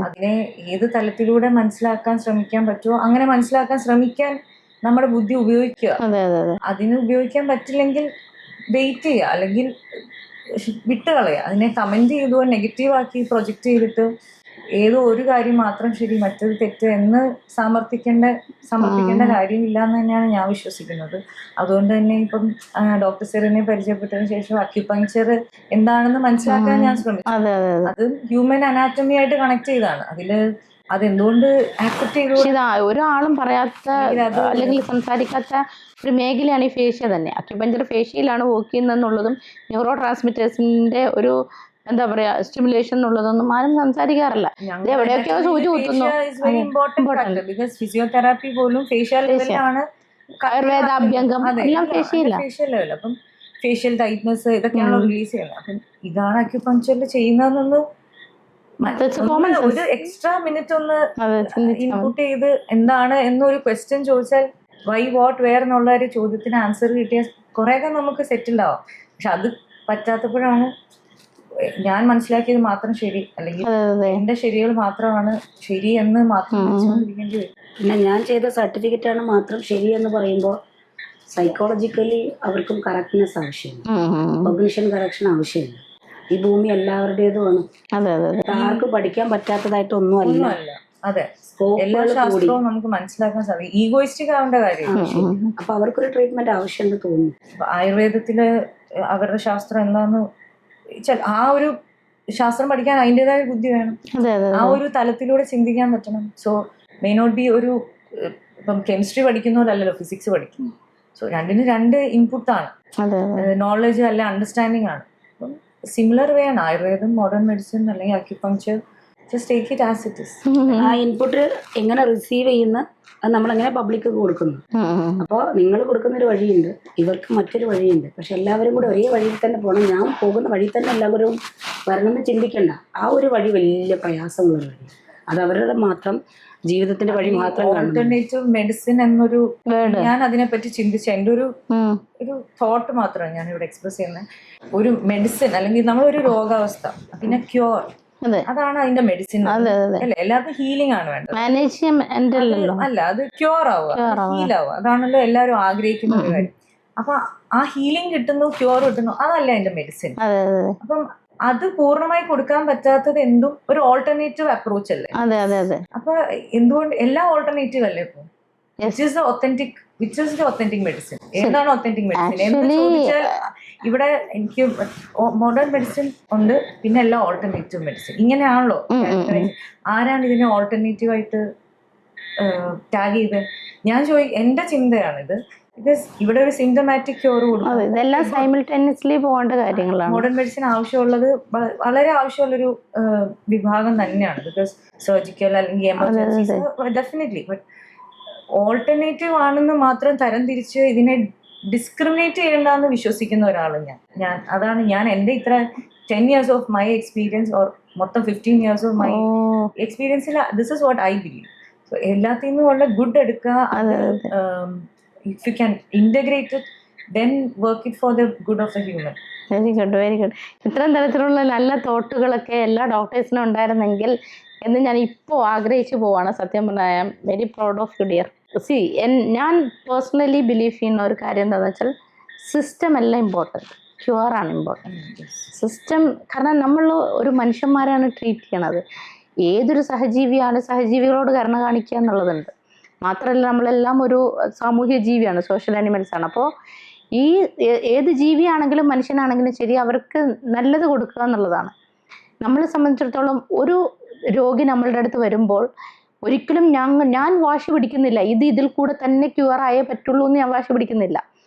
[SPEAKER 3] അതിനെ ഏത് തലത്തിലൂടെ മനസ്സിലാക്കാൻ ശ്രമിക്കാൻ പറ്റുമോ അങ്ങനെ മനസ്സിലാക്കാൻ ശ്രമിക്കാൻ നമ്മുടെ ബുദ്ധി ഉപയോഗിക്കുക. അതിന് ഉപയോഗിക്കാൻ പറ്റില്ലെങ്കിൽ വെയിറ്റ് ചെയ്യുക, അല്ലെങ്കിൽ വിട്ടുകളയുക. അതിനെ കമന്റ് ചെയ്തോ നെഗറ്റീവ് ആക്കി പ്രൊജക്റ്റ് ചെയ്തിട്ട് ഏതോ ഒരു കാര്യം മാത്രം ശരി മറ്റൊരു തെറ്റ് എന്ന് സമർത്ഥിക്കേണ്ട കാര്യമില്ല എന്ന് തന്നെയാണ് ഞാൻ വിശ്വസിക്കുന്നത്. അതുകൊണ്ട് തന്നെ ഇപ്പം ഡോക്ടർ സെറിനെ പരിചയപ്പെട്ടതിന് ശേഷം അക്യുപങ്ക്ചർ എന്താണെന്ന് മനസ്സിലാക്കാൻ ഞാൻ ശ്രമിച്ചു. അത് ഹ്യൂമൻ അനാറ്റമി ആയിട്ട് കണക്ട് ചെയ്താണ്. അതെന്തുകൊണ്ട് ആക്സെപ്റ്റ് ചെയ്തു?
[SPEAKER 2] ഒരാളും പറയാത്ത അല്ലെങ്കിൽ സംസാരിക്കാത്ത ഒരു മേഖലയാണ് ഈ ഫേഷ്യ തന്നെ. അക്യുപഞ്ചർ ഫേഷ്യയിലാണ് വർക്ക് ചെയ്യുന്നതെന്നുള്ളതും ന്യൂറോ ട്രാൻസ്മിറ്റേഴ്സിന്റെ ഒരു എന്താ പറയാ സ്റ്റിമുലേഷൻ എന്നുള്ളതൊന്നും ആരും സംസാരിക്കാറില്ല. എവിടെയൊക്കെയോ സൂചി കുത്തുന്നു.
[SPEAKER 3] ഫിസിയോതെറാപ്പി പോലും ഫേഷ്യൽ ലെവലാണ്,
[SPEAKER 2] ആയുർവേദ അഭ്യംഗം എല്ലാം ഫേഷ്യൽ
[SPEAKER 3] ലെവൽ. അപ്പം ഫേഷ്യൽ ടൈറ്റ്നസ് ഇതൊക്കെയാണല്ലോ റിലീസ് ചെയ്യുന്നത്. അപ്പം ഇതാണ് അക്യുപങ്ക്ചറിൽ ചെയ്യുന്നതെന്ന് ഒരു എക്സ്ട്രാ മിനിറ്റ് ഒന്ന് ഇൻപുട്ട് ചെയ്ത് എന്താണ് എന്നൊരു ക്വസ്റ്റ്യൻ ചോദിച്ചാൽ വൈ വാട്ട് വെയർ എന്നുള്ള ഒരു ചോദ്യത്തിന് ആൻസർ കിട്ടിയാൽ കുറേയൊക്കെ നമുക്ക് സെറ്റിൽഡ് ആവാം. പക്ഷെ അത് പറ്റാത്തപ്പോഴാണ് ഞാൻ മനസ്സിലാക്കിയത് മാത്രം ശരി, അല്ലെങ്കിൽ എന്റെ ശരികൾ മാത്രമാണ് ശരി എന്ന് മാത്രം വെച്ചുകൊണ്ടിരിക്കേണ്ടി വരും.
[SPEAKER 1] പിന്നെ ഞാൻ ചെയ്ത സർട്ടിഫിക്കറ്റാണ് മാത്രം ശരി എന്ന് പറയുമ്പോൾ സൈക്കോളജിക്കലി അവർക്കും കറക്റ്റ്നെസ് ആവശ്യമില്ല, കോഗ്നിഷൻ കറക്ഷൻ ആവശ്യമില്ല. ഈ ഭൂമി എല്ലാവരുടേതുമാണ്. ആർക്കും പഠിക്കാൻ പറ്റാത്തതായിട്ടൊന്നും അല്ല.
[SPEAKER 3] അതെ, എല്ലാ ശാസ്ത്രവും നമുക്ക് മനസ്സിലാക്കാൻ സാധിക്കും. ഈഗോയിസ്റ്റിക് ആവേണ്ട കാര്യമാണ്.
[SPEAKER 1] അപ്പൊ അവർക്കൊരു ട്രീറ്റ്മെന്റ് ആവശ്യമുണ്ട് തോന്നുന്നു.
[SPEAKER 3] ആയുർവേദത്തില് അവരുടെ ശാസ്ത്രം എന്താന്ന് ആ ഒരു ശാസ്ത്രം പഠിക്കാൻ അതിൻ്റെതായ ബുദ്ധി വേണം, ആ ഒരു തലത്തിലൂടെ ചിന്തിക്കാൻ പറ്റണം. സോ മേ നോട്ട് ബി ഒരു ഇപ്പം കെമിസ്ട്രി പഠിക്കുന്നവരല്ലല്ലോ ഫിസിക്സ് പഠിക്കും. സോ രണ്ടിന് രണ്ട് ഇൻപുട്ടാണ്, നോളജ് അല്ല അണ്ടർസ്റ്റാൻഡിങ് ആണ്. അപ്പം സിമിലർ വേ ആണ് ആയുർവേദം, മോഡേൺ മെഡിസിൻ അല്ലെങ്കിൽ acupuncture. Just take it as it is.
[SPEAKER 1] ആ ഇൻപുട്ട് എങ്ങനെ റിസീവ് ചെയ്യുന്ന അത് നമ്മളെങ്ങനെ പബ്ലിക്ക് കൊടുക്കുന്നു. അപ്പോൾ നിങ്ങൾ കൊടുക്കുന്നൊരു വഴിയുണ്ട്, ഇവർക്ക് മറ്റൊരു വഴിയുണ്ട്. പക്ഷെ എല്ലാവരും കൂടെ ഒരേ വഴിയിൽ തന്നെ പോകണം. ഞാൻ പോകുന്ന വഴിയിൽ തന്നെ എല്ലാവരും വരണമെന്ന് ചിന്തിക്കണ്ട. ആ ഒരു വഴി വലിയ പ്രയാസമുള്ള വഴി. അത് അവരുടെ മാത്രം ജീവിതത്തിന്റെ വഴി മാത്രം.
[SPEAKER 3] ഓൾട്ടർനേറ്റീവ് മെഡിസിൻ എന്നൊരു ഞാൻ അതിനെപ്പറ്റി ചിന്തിച്ച എൻ്റെ ഒരു തോട്ട് മാത്രമാണ് ഞാൻ ഇവിടെ എക്സ്പ്രസ് ചെയ്യുന്നത്. ഒരു മെഡിസിൻ അല്ലെങ്കിൽ നമ്മളൊരു രോഗാവസ്ഥ, പിന്നെ ക്യൂർ, അതാണ് അതിന്റെ മെഡിസിൻ അല്ലേ. എല്ലാവർക്കും ഹീലിംഗ് ആണ് വേണ്ടത്, അല്ല അത് ക്യൂർ ആവുക, ഹീൽ ആവുക, അതാണല്ലോ എല്ലാവരും ആഗ്രഹിക്കുന്ന ഒരു കാര്യം. അപ്പൊ ആ ഹീലിംഗ് കിട്ടുന്നു, ക്യൂർ കിട്ടുന്നു, അതല്ല അതിന്റെ മെഡിസിൻ. അപ്പം അത് പൂർണ്ണമായി കൊടുക്കാൻ പറ്റാത്തത് എന്തും ഒരു ഓൾട്ടർനേറ്റീവ് അപ്രോച്ച് അല്ലേ. അപ്പൊ എന്തുകൊണ്ട് എല്ലാം ഓൾട്ടർനേറ്റീവ് അല്ലേ? ഇപ്പൊ which is the authentic medicine? എന്താണ് ഒത്തന്റിക് മെഡിസിൻ എന്ന് ചോദിച്ചാൽ ഇവിടെ എനിക്ക് മോഡേൺ മെഡിസിൻ ഉണ്ട്, പിന്നെ എല്ലാം ഓൾട്ടർനേറ്റീവ് മെഡിസിൻ, ഇങ്ങനെയാണല്ലോ. ആരാണ് ഇതിനെ ഓൾട്ടർനേറ്റീവ് ആയിട്ട് ടാഗ് ചെയ്ത്? ഞാൻ എന്റെ ചിന്തയാണിത്. ബിക്കോസ് ഇവിടെ ഒരു സിംറ്റമാറ്റിക് ക്യൂർ കൊടുക്കും.
[SPEAKER 2] ഇതെല്ലാം സൈമിൾട്ടേനിയസ്ലി പോകേണ്ട കാര്യങ്ങളാണ്.
[SPEAKER 3] മോഡേൺ മെഡിസിൻ ആവശ്യമുള്ളത് വളരെ ആവശ്യമുള്ളൊരു വിഭാഗം തന്നെയാണ്. ബിക്കോസ് സർജിക്കൽ അല്ലെങ്കിൽ എമർജൻസീസ് ഡെഫിനറ്റ്ലി. ബട്ട് ഓൾട്ടർനേറ്റീവ് ആണെന്ന് മാത്രം തരംതിരിച്ച് ഇതിനെ ഡിസ്ക്രിമിനേറ്റ് ചെയ്യണ്ടെന്ന് വിശ്വസിക്കുന്ന ഒരാള് ഞാൻ അതാണ് ഞാൻ എൻ്റെ ഇത്ര 10 years of my experience or മൊത്തം 15 years ഓഫ് മൈ എക്സ്പീരിയൻസിൽ this is what I believe. So എല്ലാത്തിൽ നിന്നും ഉള്ള ഗുഡ് എടുക്കുക. If you can integrate it, then work it for the good of the human.
[SPEAKER 2] Very good, very good. ഇത്തരം തരത്തിലുള്ള നല്ല തോട്ടുകളൊക്കെ എല്ലാ ഡോക്ടേഴ്സിനും ഉണ്ടായിരുന്നെങ്കിൽ എന്ന് ഞാൻ ഇപ്പോൾ ആഗ്രഹിച്ചു പോവാണ്. സത്യം പറഞ്ഞാൽ I am very proud of you dear. See ഞാൻ പേഴ്സണലി ബിലീവ് ചെയ്യുന്ന ഒരു കാര്യം എന്താണെന്ന് വെച്ചാൽ സിസ്റ്റം അല്ല ഇമ്പോർട്ടൻറ്റ്, ക്യൂറാണ് ഇമ്പോർട്ടൻറ്റ്. സിസ്റ്റം കാരണം നമ്മൾ ഒരു മനുഷ്യന്മാരാണ് ട്രീറ്റ് ചെയ്യണത്. ഏതൊരു സഹജീവിയാണ് സഹജീവികളോട് കരുണ കാണിക്കുക എന്നുള്ളതുണ്ട്. മാത്രമല്ല നമ്മളെല്ലാം ഒരു സാമൂഹ്യ ജീവിയാണ്, സോഷ്യൽ ആനിമൽസ് ആണ്. അപ്പോൾ ഈ ഏത് ജീവിയാണെങ്കിലും മനുഷ്യനാണെങ്കിലും ശരി അവർക്ക് നല്ലത് കൊടുക്കുക എന്നുള്ളതാണ്. നമ്മളെ സംബന്ധിച്ചിടത്തോളം ഒരു രോഗി നമ്മളുടെ അടുത്ത് വരുമ്പോൾ ഒരിക്കലും ഞാൻ വാശി പിടിക്കുന്നില്ല ഇതിൽ കൂടെ തന്നെ ക്യൂർ ആയേ പറ്റുള്ളൂ എന്ന് ഞാൻ വാശി പിടിക്കുന്നില്ല.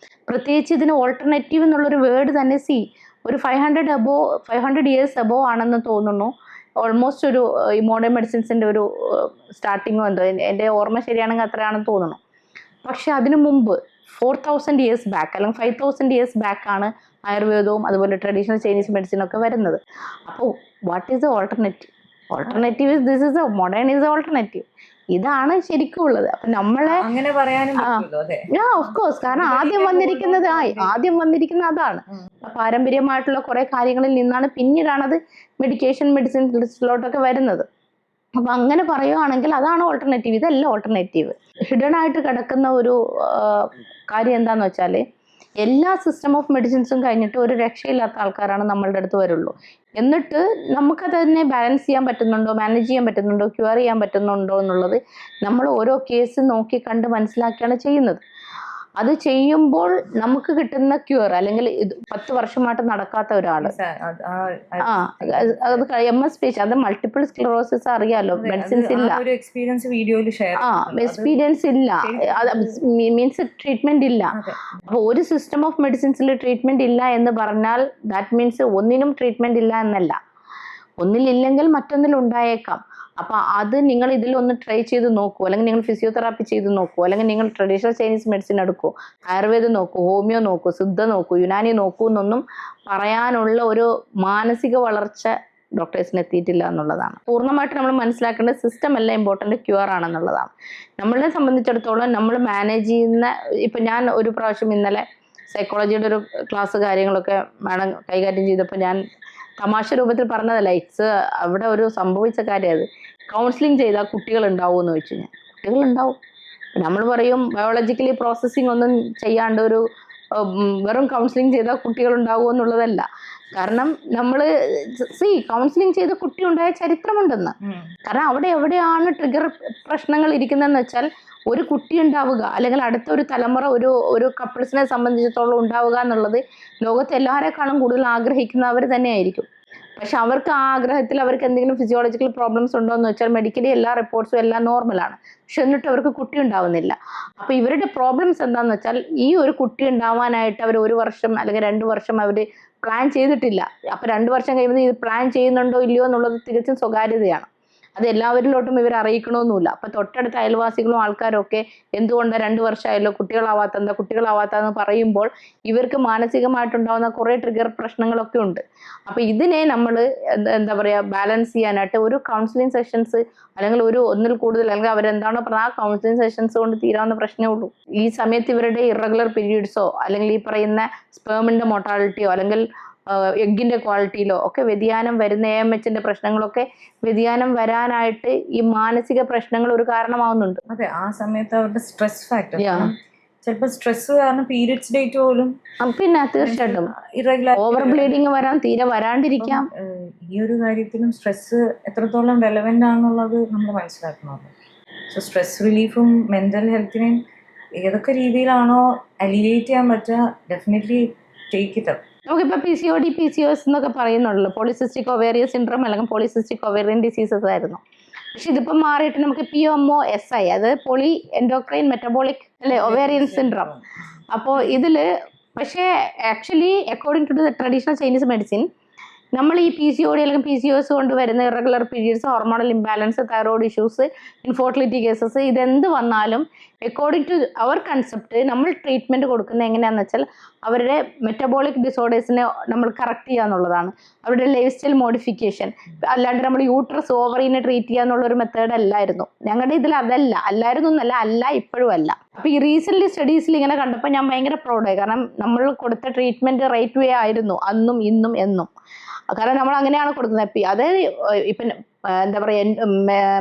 [SPEAKER 2] പ്രത്യേകിച്ച് ഇതിന് ഓൾട്ടർനേറ്റീവ് എന്നുള്ളൊരു വേർഡ് തന്നെ ഒരു 500 years above ആണെന്ന് തോന്നുന്നു. ഓൾമോസ്റ്റ് ഒരു ഈ മോഡേൺ മെഡിസിൻസിൻ്റെ ഒരു സ്റ്റാർട്ടിങ്ങോ എന്തോ എൻ്റെ ഓർമ്മ ശരിയാണെങ്കിൽ അത്രയാണെന്ന് തോന്നുന്നു. പക്ഷെ അതിനു മുമ്പ് 4000 years ബാക്ക് അല്ലെങ്കിൽ 5000 years ബാക്കാണ് ആയുർവേദവും അതുപോലെ ട്രഡീഷണൽ ചൈനീസ് മെഡിസിനൊക്കെ വരുന്നത്. അപ്പോൾ what is the alternative? Alternative is this is A modern is alternative. ഇതാണ് ശരിക്കും ഉള്ളത്. അപ്പൊ നമ്മളെ
[SPEAKER 3] അങ്ങനെ പറയാനും
[SPEAKER 2] ഓഫ് കോഴ്സ്, കാരണം ആദ്യം വന്നിരിക്കുന്ന അതാണ്. പാരമ്പര്യമായിട്ടുള്ള കുറെ കാര്യങ്ങളിൽ നിന്നാണ് പിന്നീടാണ് അത് മെഡിസിൻ ലിസ്റ്റിലോട്ടൊക്കെ വരുന്നത്. അപ്പൊ അങ്ങനെ പറയുവാണെങ്കിൽ അതാണ് ഓൾട്ടർനേറ്റീവ്, ഇതല്ല ഓൾട്ടർനേറ്റീവ്. ഹിഡൻ ആയിട്ട് കിടക്കുന്ന ഒരു കാര്യം എന്താന്ന് വെച്ചാല് എല്ലാ സിസ്റ്റം ഓഫ് മെഡിസിൻസും കഴിഞ്ഞിട്ട് ഒരു രക്ഷയില്ലാത്ത ആൾക്കാരാണ് നമ്മളുടെ അടുത്ത് വരുള്ളൂ. എന്നിട്ട് നമുക്കത് തന്നെ ബാലൻസ് ചെയ്യാൻ പറ്റുന്നുണ്ടോ, മാനേജ് ചെയ്യാൻ പറ്റുന്നുണ്ടോ, ക്യൂർ ചെയ്യാൻ പറ്റുന്നുണ്ടോ എന്നുള്ളത് നമ്മൾ ഓരോ കേസ് നോക്കി കണ്ട് മനസ്സിലാക്കിയാണ് ചെയ്യുന്നത്. അത് ചെയ്യുമ്പോൾ നമുക്ക് കിട്ടുന്ന ക്യൂർ, അല്ലെങ്കിൽ 10 വർഷമായിട്ട് നടക്കാത്ത ഒരാള് അത് MS അത് മൾട്ടിപ്പിൾ സ്ക്ലറോസിസ് അറിയാലോ, മെഡിസിൻസ് ഇല്ല, എക്സ്പീരിയൻസ് ഇല്ല, മീൻസ് ട്രീറ്റ്മെന്റ് ഇല്ല. അപ്പൊ ഒരു സിസ്റ്റം ഓഫ് മെഡിസിൻസിൽ ട്രീറ്റ്മെന്റ് ഇല്ല എന്ന് പറഞ്ഞാൽ ദാറ്റ് മീൻസ് ഒന്നിനും ട്രീറ്റ്മെന്റ് ഇല്ല എന്നല്ല. ഒന്നിലില്ലെങ്കിൽ മറ്റൊന്നിൽ ഉണ്ടായേക്കാം. അപ്പൊ അത് നിങ്ങൾ ഇതിലൊന്ന് ട്രൈ ചെയ്ത് നോക്കൂ, അല്ലെങ്കിൽ നിങ്ങൾ ഫിസിയോതെറാപ്പി ചെയ്ത് നോക്കൂ, അല്ലെങ്കിൽ നിങ്ങൾ ട്രഡീഷണൽ ചൈനീസ് മെഡിസിൻ എടുക്കൂ, ആയുർവേദം നോക്കൂ, ഹോമിയോ നോക്കൂ, സിദ്ധ നോക്കൂ, യുനാനി നോക്കൂ എന്നൊന്നും പറയാനുള്ള ഒരു മാനസിക വളർച്ച ഡോക്ടേഴ്സിന് എത്തിയിട്ടില്ല എന്നുള്ളതാണ്. പൂർണ്ണമായിട്ട് നമ്മൾ മനസ്സിലാക്കേണ്ടത് സിസ്റ്റം അല്ല ഇമ്പോർട്ടൻ്റ്, ക്യൂർ ആണെന്നുള്ളതാണ്. നമ്മളെ സംബന്ധിച്ചിടത്തോളം നമ്മൾ മാനേജ് ചെയ്യുന്ന, ഇപ്പം ഞാൻ ഒരു പ്രാവശ്യം ഇന്നലെ സൈക്കോളജിയുടെ ഒരു ക്ലാസ് കാര്യങ്ങളൊക്കെ മാഡം കൈകാര്യം ചെയ്തപ്പോൾ ഞാൻ തമാശ രൂപത്തിൽ പറഞ്ഞതല്ല, അവിടെ ഒരു സംഭവിച്ച കാര്യം. അത് കൗൺസിലിംഗ് ചെയ്താൽ കുട്ടികൾ ഉണ്ടാവും എന്ന് ചോദിച്ചു ഞാൻ. കുട്ടികളുണ്ടാവും. നമ്മൾ പറയും ബയോളജിക്കലി പ്രോസസ്സിങ് ഒന്നും ചെയ്യാണ്ട് ഒരു വെറും കൗൺസിലിംഗ് ചെയ്താൽ കുട്ടികൾ ഉണ്ടാവും എന്നുള്ളതല്ല. കാരണം നമ്മൾ കൗൺസിലിംഗ് ചെയ്ത കുട്ടി ഉണ്ടായ ചരിത്രമുണ്ടെന്ന്. കാരണം അവിടെ എവിടെയാണ് ട്രിഗർ പ്രശ്നങ്ങൾ ഇരിക്കുന്നതെന്ന് വെച്ചാൽ ഒരു കുട്ടി ഉണ്ടാവുക, അല്ലെങ്കിൽ അടുത്ത ഒരു തലമുറ ഒരു കപ്പിൾസിനെ സംബന്ധിച്ചിടത്തോളം ഉണ്ടാവുക എന്നുള്ളത് ലോകത്തെ എല്ലാവരെക്കാളും കൂടുതൽ ആഗ്രഹിക്കുന്നവർ തന്നെയായിരിക്കും. പക്ഷെ അവർക്ക് ആ ആഗ്രഹത്തിൽ അവർക്ക് എന്തെങ്കിലും ഫിസിയോളജിക്കൽ പ്രോബ്ലംസ് ഉണ്ടോ എന്ന് വെച്ചാൽ മെഡിക്കലി എല്ലാ റിപ്പോർട്ട്സും എല്ലാം നോർമലാണ്. പക്ഷെ എന്നിട്ട് അവർക്ക് കുട്ടി ഉണ്ടാവുന്നില്ല. അപ്പൊ ഇവരുടെ പ്രോബ്ലംസ് എന്താണെന്ന് വെച്ചാൽ ഈ ഒരു കുട്ടി ഉണ്ടാവാനായിട്ട് അവർ 1 വർഷം അല്ലെങ്കിൽ 2 വർഷം അവർ പ്ലാൻ ചെയ്തിട്ടില്ല. അപ്പൊ 2 വർഷം കഴിയുമ്പോൾ ഇത് പ്ലാൻ ചെയ്യുന്നുണ്ടോ ഇല്ലയോ എന്നുള്ളത് തികച്ചും സ്വകാര്യതയാണ്. അത് എല്ലാവരിലോട്ടും ഇവർ അറിയിക്കണമെന്നില്ല. അപ്പൊ തൊട്ടടുത്ത അയൽവാസികളും ആൾക്കാരും ഒക്കെ എന്തുകൊണ്ട് 2 വർഷമായല്ലോ കുട്ടികളാവാത്തെന്ന് പറയുമ്പോൾ ഇവർക്ക് മാനസികമായിട്ടുണ്ടാകുന്ന കുറെ ട്രിഗർ പ്രശ്നങ്ങളൊക്കെ ഉണ്ട്. അപ്പൊ ഇതിനെ നമ്മൾ എന്താ പറയാ ബാലൻസ് ചെയ്യാനായിട്ട് ഒരു കൗൺസിലിംഗ് സെഷൻസ് അല്ലെങ്കിൽ ഒന്നിൽ കൂടുതൽ, അല്ലെങ്കിൽ അവരെന്താണോ പറഞ്ഞത് ആ കൗൺസിലിംഗ് സെഷൻസ് കൊണ്ട് തീരാവുന്ന പ്രശ്നമേ ഉള്ളൂ. ഈ സമയത്ത് ഇവരുടെ ഇറഗുലർ പീരീഡ്സോ അല്ലെങ്കിൽ ഈ പറയുന്ന സ്പേമിന്റെ മോർട്ടാലിറ്റിയോ അല്ലെങ്കിൽ എഗ്ഗിന്റെ ക്വാളിറ്റിയിലോ ഒക്കെ വ്യതിയാനം വരുന്ന, AMHന്റെ പ്രശ്നങ്ങളൊക്കെ വ്യതിയാനം വരാനായിട്ട് ഈ മാനസിക പ്രശ്നങ്ങൾ ഒരു കാരണമാവുന്നുണ്ട്.
[SPEAKER 3] അതെ, ആ സമയത്ത് അവരുടെ സ്ട്രെസ് ഫാക്ടർ, ചിലപ്പോൾ സ്ട്രെസ് കാരണം പീരിയഡ്സ് ഡേറ്റ് പോലും, പിന്നെ
[SPEAKER 2] തീർച്ചയായിട്ടും ഓവർ ബ്ലീഡിങ് വരാൻ, തീരെ വരാണ്ടിരിക്കാം.
[SPEAKER 3] ഈ ഒരു കാര്യത്തിലും സ്ട്രെസ് എത്രത്തോളം റെലവെന്റ് ആണെന്നുള്ളത് നമ്മൾ മനസ്സിലാക്കണമല്ലോ. സോ സ്ട്രെസ് റിലീഫും മെന്റൽ ഹെൽത്തിനെയും ഏതൊക്കെ രീതിയിലാണോ അലിവേറ്റ് ചെയ്യാൻ പറ്റുക, ഡെഫിനറ്റ്ലി ടേക്ക് ഇറ്റ് അപ്പ്.
[SPEAKER 2] നമുക്കിപ്പോൾ PCOD PCOS എന്നൊക്കെ പറയുന്നുണ്ടല്ലോ, പോളിസിസ്റ്റിക് ഒവേറിയൻ സിൻഡ്രോം അല്ലെങ്കിൽ പോളിസിസ്റ്റിക് ഒവേറിയൻ ഡിസീസസ് ആയിരുന്നു. പക്ഷെ ഇതിപ്പം മാറിയിട്ട് നമുക്ക് PMOSI, അത് പോളി എൻഡോക്രൈൻ മെറ്റബോളിക് അല്ലെ ഒവേറിയൻ സിൻഡ്രോം. അപ്പോൾ ഇതിൽ പക്ഷേ actually according to the traditional Chinese medicine നമ്മൾ ഈ PCOD അല്ലെങ്കിൽ PCOS കൊണ്ട് വരുന്ന irregular periods, hormonal imbalance, thyroid issues, infertility cases, ഇതെന്ത് വന്നാലും അക്കോർഡിംഗ് ടു അവർ കൺസെപ്റ്റ് നമ്മൾ ട്രീറ്റ്മെൻറ്റ് കൊടുക്കുന്നത് എങ്ങനെയാണെന്ന് വെച്ചാൽ അവരുടെ മെറ്റബോളിക് ഡിസോർഡേഴ്സിനെ നമ്മൾ കറക്റ്റ് ചെയ്യുക എന്നുള്ളതാണ്, അവരുടെ ലൈഫ് സ്റ്റൈൽ മോഡിഫിക്കേഷൻ. അല്ലാണ്ട് നമ്മൾ യൂട്രസ് ഓവറിനെ ട്രീറ്റ് ചെയ്യുക എന്നുള്ളൊരു മെത്തേഡ് അല്ലായിരുന്നു ഞങ്ങളുടെ ഇതിൽ. അല്ലായിരുന്നു എന്നല്ല, ഇപ്പോഴും അല്ല. അപ്പോൾ ഈ റീസെൻ്റ്ലി സ്റ്റഡീസിൽ ഇങ്ങനെ കണ്ടപ്പോൾ ഞാൻ ഭയങ്കര പ്രൗഡായി. കാരണം നമ്മൾ കൊടുത്ത ട്രീറ്റ്മെൻറ്റ് റൈറ്റ് വേ ആയിരുന്നു അന്നും ഇന്നും എന്നും. കാരണം നമ്മൾ അങ്ങനെയാണ് കൊടുക്കുന്നത്. അതായത് ഇപ്പം എന്താ പറയുക,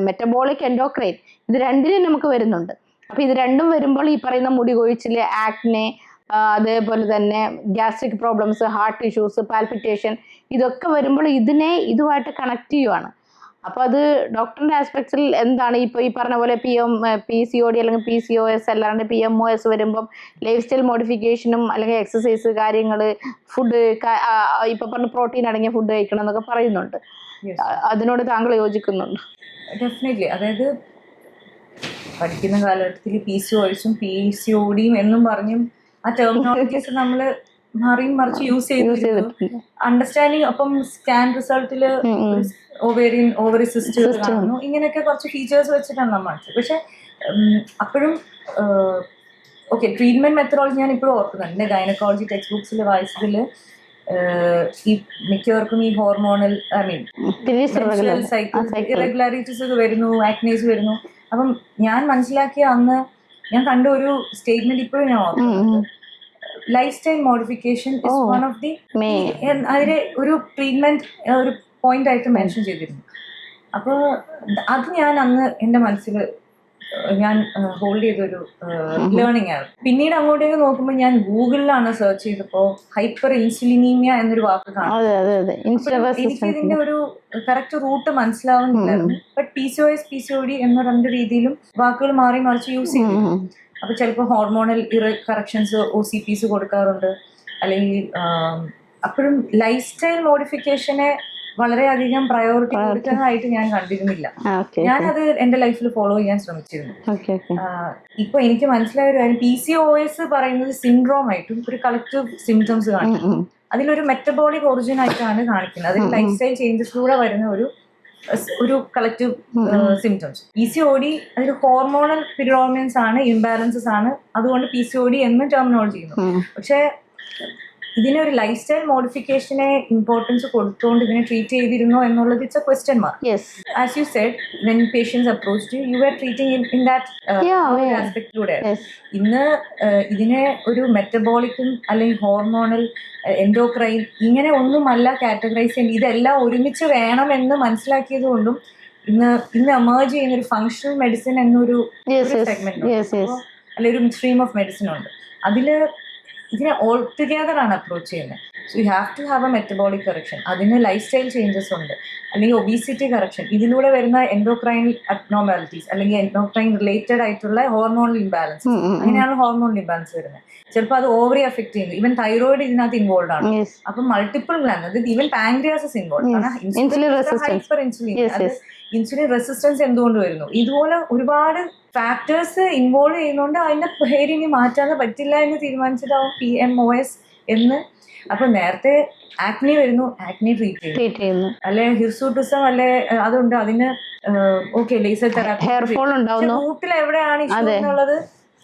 [SPEAKER 2] മെറ്റബോളിക് എൻഡോക്രൈൻ ഇത് രണ്ടിനും നമുക്ക് വരുന്നുണ്ട്. അപ്പം ഇത് രണ്ടും വരുമ്പോൾ ഈ പറയുന്ന മുടി കൊഴിച്ചിൽ, ആക്നെ, അതേപോലെ തന്നെ gastric problems, heart issues, palpitation, ഇതൊക്കെ വരുമ്പോൾ ഇതുമായിട്ട് കണക്ട് ചെയ്യുവാണ്. അപ്പോൾ അത് ഡോക്ടറിൻ്റെ ആസ്പെക്ട്സിൽ എന്താണ് ഇപ്പോൾ ഈ പറഞ്ഞ പോലെ PCOD അല്ലെങ്കിൽ PCOS അല്ലാണ്ട് PMOS വരുമ്പം ലൈഫ് സ്റ്റൈൽ മോഡിഫിക്കേഷനും അല്ലെങ്കിൽ എക്സസൈസ് കാര്യങ്ങൾ, ഫുഡ് ഇപ്പോൾ പറഞ്ഞ പ്രോട്ടീൻ അടങ്ങിയ ഫുഡ് കഴിക്കണം എന്നൊക്കെ പറയുന്നുണ്ട്. അതിനോട് താങ്കൾ യോജിക്കുന്നുണ്ട്?
[SPEAKER 3] ഡെഫിനറ്റ്ലി. അതായത് പഠിക്കുന്ന കാലഘട്ടത്തിൽ PCOSും PCODയും എന്നും പറഞ്ഞും ആ ടെർമിനോളജീസ് നമ്മൾ മറിയും മറിച്ച് യൂസ് ചെയ്തിട്ടുണ്ട്. അണ്ടർസ്റ്റാൻഡിങ്, അപ്പം സ്കാൻ റിസൾട്ടില് ഓവറി സിസ്റ്റ് കാണുന്നു, ഇങ്ങനെയൊക്കെ കുറച്ച് ഫീച്ചേഴ്സ് വെച്ചിട്ടാണ് നമ്മൾ മനസ്സിലായത്. പക്ഷെ അപ്പോഴും ഓക്കെ, ട്രീറ്റ്മെന്റ് മെത്തഡോളജി ഞാൻ ഇപ്പോഴും ഓർക്കുന്നുണ്ട്. എൻ്റെ ഗൈനക്കോളജി ടെക്സ്റ്റ് ബുക്സിൽ വായിച്ചതിൽ ഈ മിക്കവർക്കും ഈ ഹോർമോണൽ സൈക്കിൾ ഇറഗുലാരിറ്റീസ് ഒക്കെ വരുന്നു, ആക്നേസ് വരുന്നു. അപ്പം ഞാൻ മനസ്സിലാക്കിയ അന്ന് ഞാൻ കണ്ട ഒരു സ്റ്റേറ്റ്മെന്റ് ഇപ്പോഴും ഞാൻ ഓർക്കുന്നുണ്ട്. Life style modification is one of the, അതിലെ ഒരു ട്രീറ്റ്മെന്റ് ഒരു പോയിന്റ് ആയിട്ട് മെൻഷൻ ചെയ്തിരുന്നു. അപ്പോൾ അത് ഞാൻ അന്ന് എൻ്റെ മനസ്സിൽ ഞാൻ ഹോൾഡ് ചെയ്തൊരു ലേണിംഗ് ആണ്. പിന്നീട് അങ്ങോട്ടേക്ക് നോക്കുമ്പോൾ ഞാൻ ഗൂഗിളിലാണ് സെർച്ച് ചെയ്തപ്പോൾ ഹൈപ്പർ ഇൻസുലിനീമിയ എന്നൊരു വാക്ക് കാണാം.
[SPEAKER 2] അതെ അതെ അതെ ഇൻസുലിൻ
[SPEAKER 3] എനിക്ക്
[SPEAKER 2] റെസിസ്റ്റൻസ്.
[SPEAKER 3] ഇതിന്റെ ഒരു കറക്റ്റ് റൂട്ട് മനസ്സിലാവുന്നില്ലായിരുന്നു. ബട്ട് PCOS PCOD എന്ന രണ്ട് രീതിയിലും വാക്കുകൾ മാറി മറിച്ച് യൂസ് ചെയ്തു. അപ്പൊ ചിലപ്പോൾ ഹോർമോണൽ കറക്ഷൻസ് OCPs കൊടുക്കാറുണ്ട്, അല്ലെങ്കിൽ അപ്പോഴും ലൈഫ് സ്റ്റൈൽ മോഡിഫിക്കേഷനെ വളരെയധികം പ്രയോറിറ്റി കൊടുക്കുന്നതായിട്ട് ഞാൻ കണ്ടിരുന്നില്ല. ഞാനത് എന്റെ ലൈഫിൽ ഫോളോ ചെയ്യാൻ ശ്രമിച്ചിരുന്നു. ഇപ്പൊ എനിക്ക് മനസ്സിലായ ഒരു കാര്യം, PCOS പറയുന്നത് സിൻഡ്രോം ആയിട്ടും ഒരു കളക്റ്റീവ് സിംറ്റംസ് കാണിക്കും. അതിലൊരു മെറ്റബോളിക് ഒറിജിൻ ആയിട്ടാണ് കാണിക്കുന്നത്. അതിൽ ലൈഫ് സ്റ്റൈൽ ചേഞ്ചസിലൂടെ വരുന്ന ഒരു കളക്റ്റീവ് സിംറ്റംസ്. PCOD അതൊരു ഹോർമോണൽ പിരിഡോമിനൻസ് ആണ്, ഇംബാലൻസസ് ആണ്, അതുകൊണ്ട് PCOD എന്ന് ടെർമിനോളജി ചെയ്യുന്നു. പക്ഷെ ഇതിനൊരു ലൈഫ് സ്റ്റൈൽ മോഡിഫിക്കേഷനെ ഇമ്പോർട്ടൻസ് കൊടുത്തുകൊണ്ട് ഇതിനെ ട്രീറ്റ് ചെയ്തിരുന്നോ എന്നുള്ളത് it's a question mark. As you said, when patients approached you are treating in that ആസ്പെക്റ്റിലൂടെ. ഇന്ന് ഇതിനെ ഒരു മെറ്റബോളിക്കും അല്ലെങ്കിൽ ഹോർമോണൽ, എൻഡോക്രൈൻ ഇങ്ങനെ ഒന്നുമല്ല കാറ്റഗറൈസ് ചെയ്യുന്നത്. ഇതെല്ലാം ഒരുമിച്ച് വേണമെന്ന് മനസ്സിലാക്കിയത് കൊണ്ടും ഇന്ന് എമേർജ് ചെയ്യുന്ന ഒരു ഫങ്ഷണൽ മെഡിസിൻ എന്നൊരു സെഗ്മെന്റ് അല്ലെങ്കിൽ ഒരു സ്ട്രീം ഓഫ് മെഡിസിൻ ഉണ്ട്. അതില് ഇതിനെ ഓൾ ടുഗെദർ ആണ് അപ്രോച്ച് ചെയ്യുന്നത്. So you have to have a metabolic correction. അതിന് ലൈഫ് സ്റ്റൈൽ ചേഞ്ചസ് ഉണ്ട്, അല്ലെങ്കിൽ ഒബീസിറ്റി കറക്ഷൻ. ഇതിലൂടെ വരുന്ന എൻഡോക്രൈൻ അബ്നോർമാലിറ്റീസ് അല്ലെങ്കിൽ എൻഡോക്രൈൻ റിലേറ്റഡ് ആയിട്ടുള്ള ഹോർമോണൽ ഇംബാലൻസ്, അങ്ങനെയാണ് ഹോർമോണൽ ഇംബാലൻസ് വരുന്നത്. ചിലപ്പോൾ അത് ഓവറി എഫക്ട് ചെയ്യുന്നു. ഈവൻ തൈറോയിഡ് ഇതിനകത്ത് ഇൻവോൾവ് ആണ്. അപ്പൊ മൾട്ടിപ്പിൾ ഗ്ലാൻഡ്, അത് even pancreas involve. Hyper insulin, അത് ഇൻസുലിൻ റെസിസ്റ്റൻസ് എന്തുകൊണ്ട് വരുന്നു? ഇതുപോലെ ഒരുപാട് ഫാക്ടേഴ്സ് ഇൻവോൾവ് ചെയ്യുന്നതുകൊണ്ട് അതിന്റെ പേര് ഇനി മാറ്റാതെ പറ്റില്ല എന്ന് തീരുമാനിച്ചിട്ടാവും PMOS എന്ന്. അപ്പൊ നേരത്തെ ആക്നി വരുന്നു, ആക്നി ട്രീറ്റ് ചെയ്യുന്നു, അല്ലെ ഹിർസൂട്ടിസം അല്ലെ അതുണ്ട്, അതിന് ഓക്കെ ലേസർ തെറാപ്പി. റൂട്ടിൽ എവിടെയാണ് ഇഷ്യൂ എന്നുള്ളത്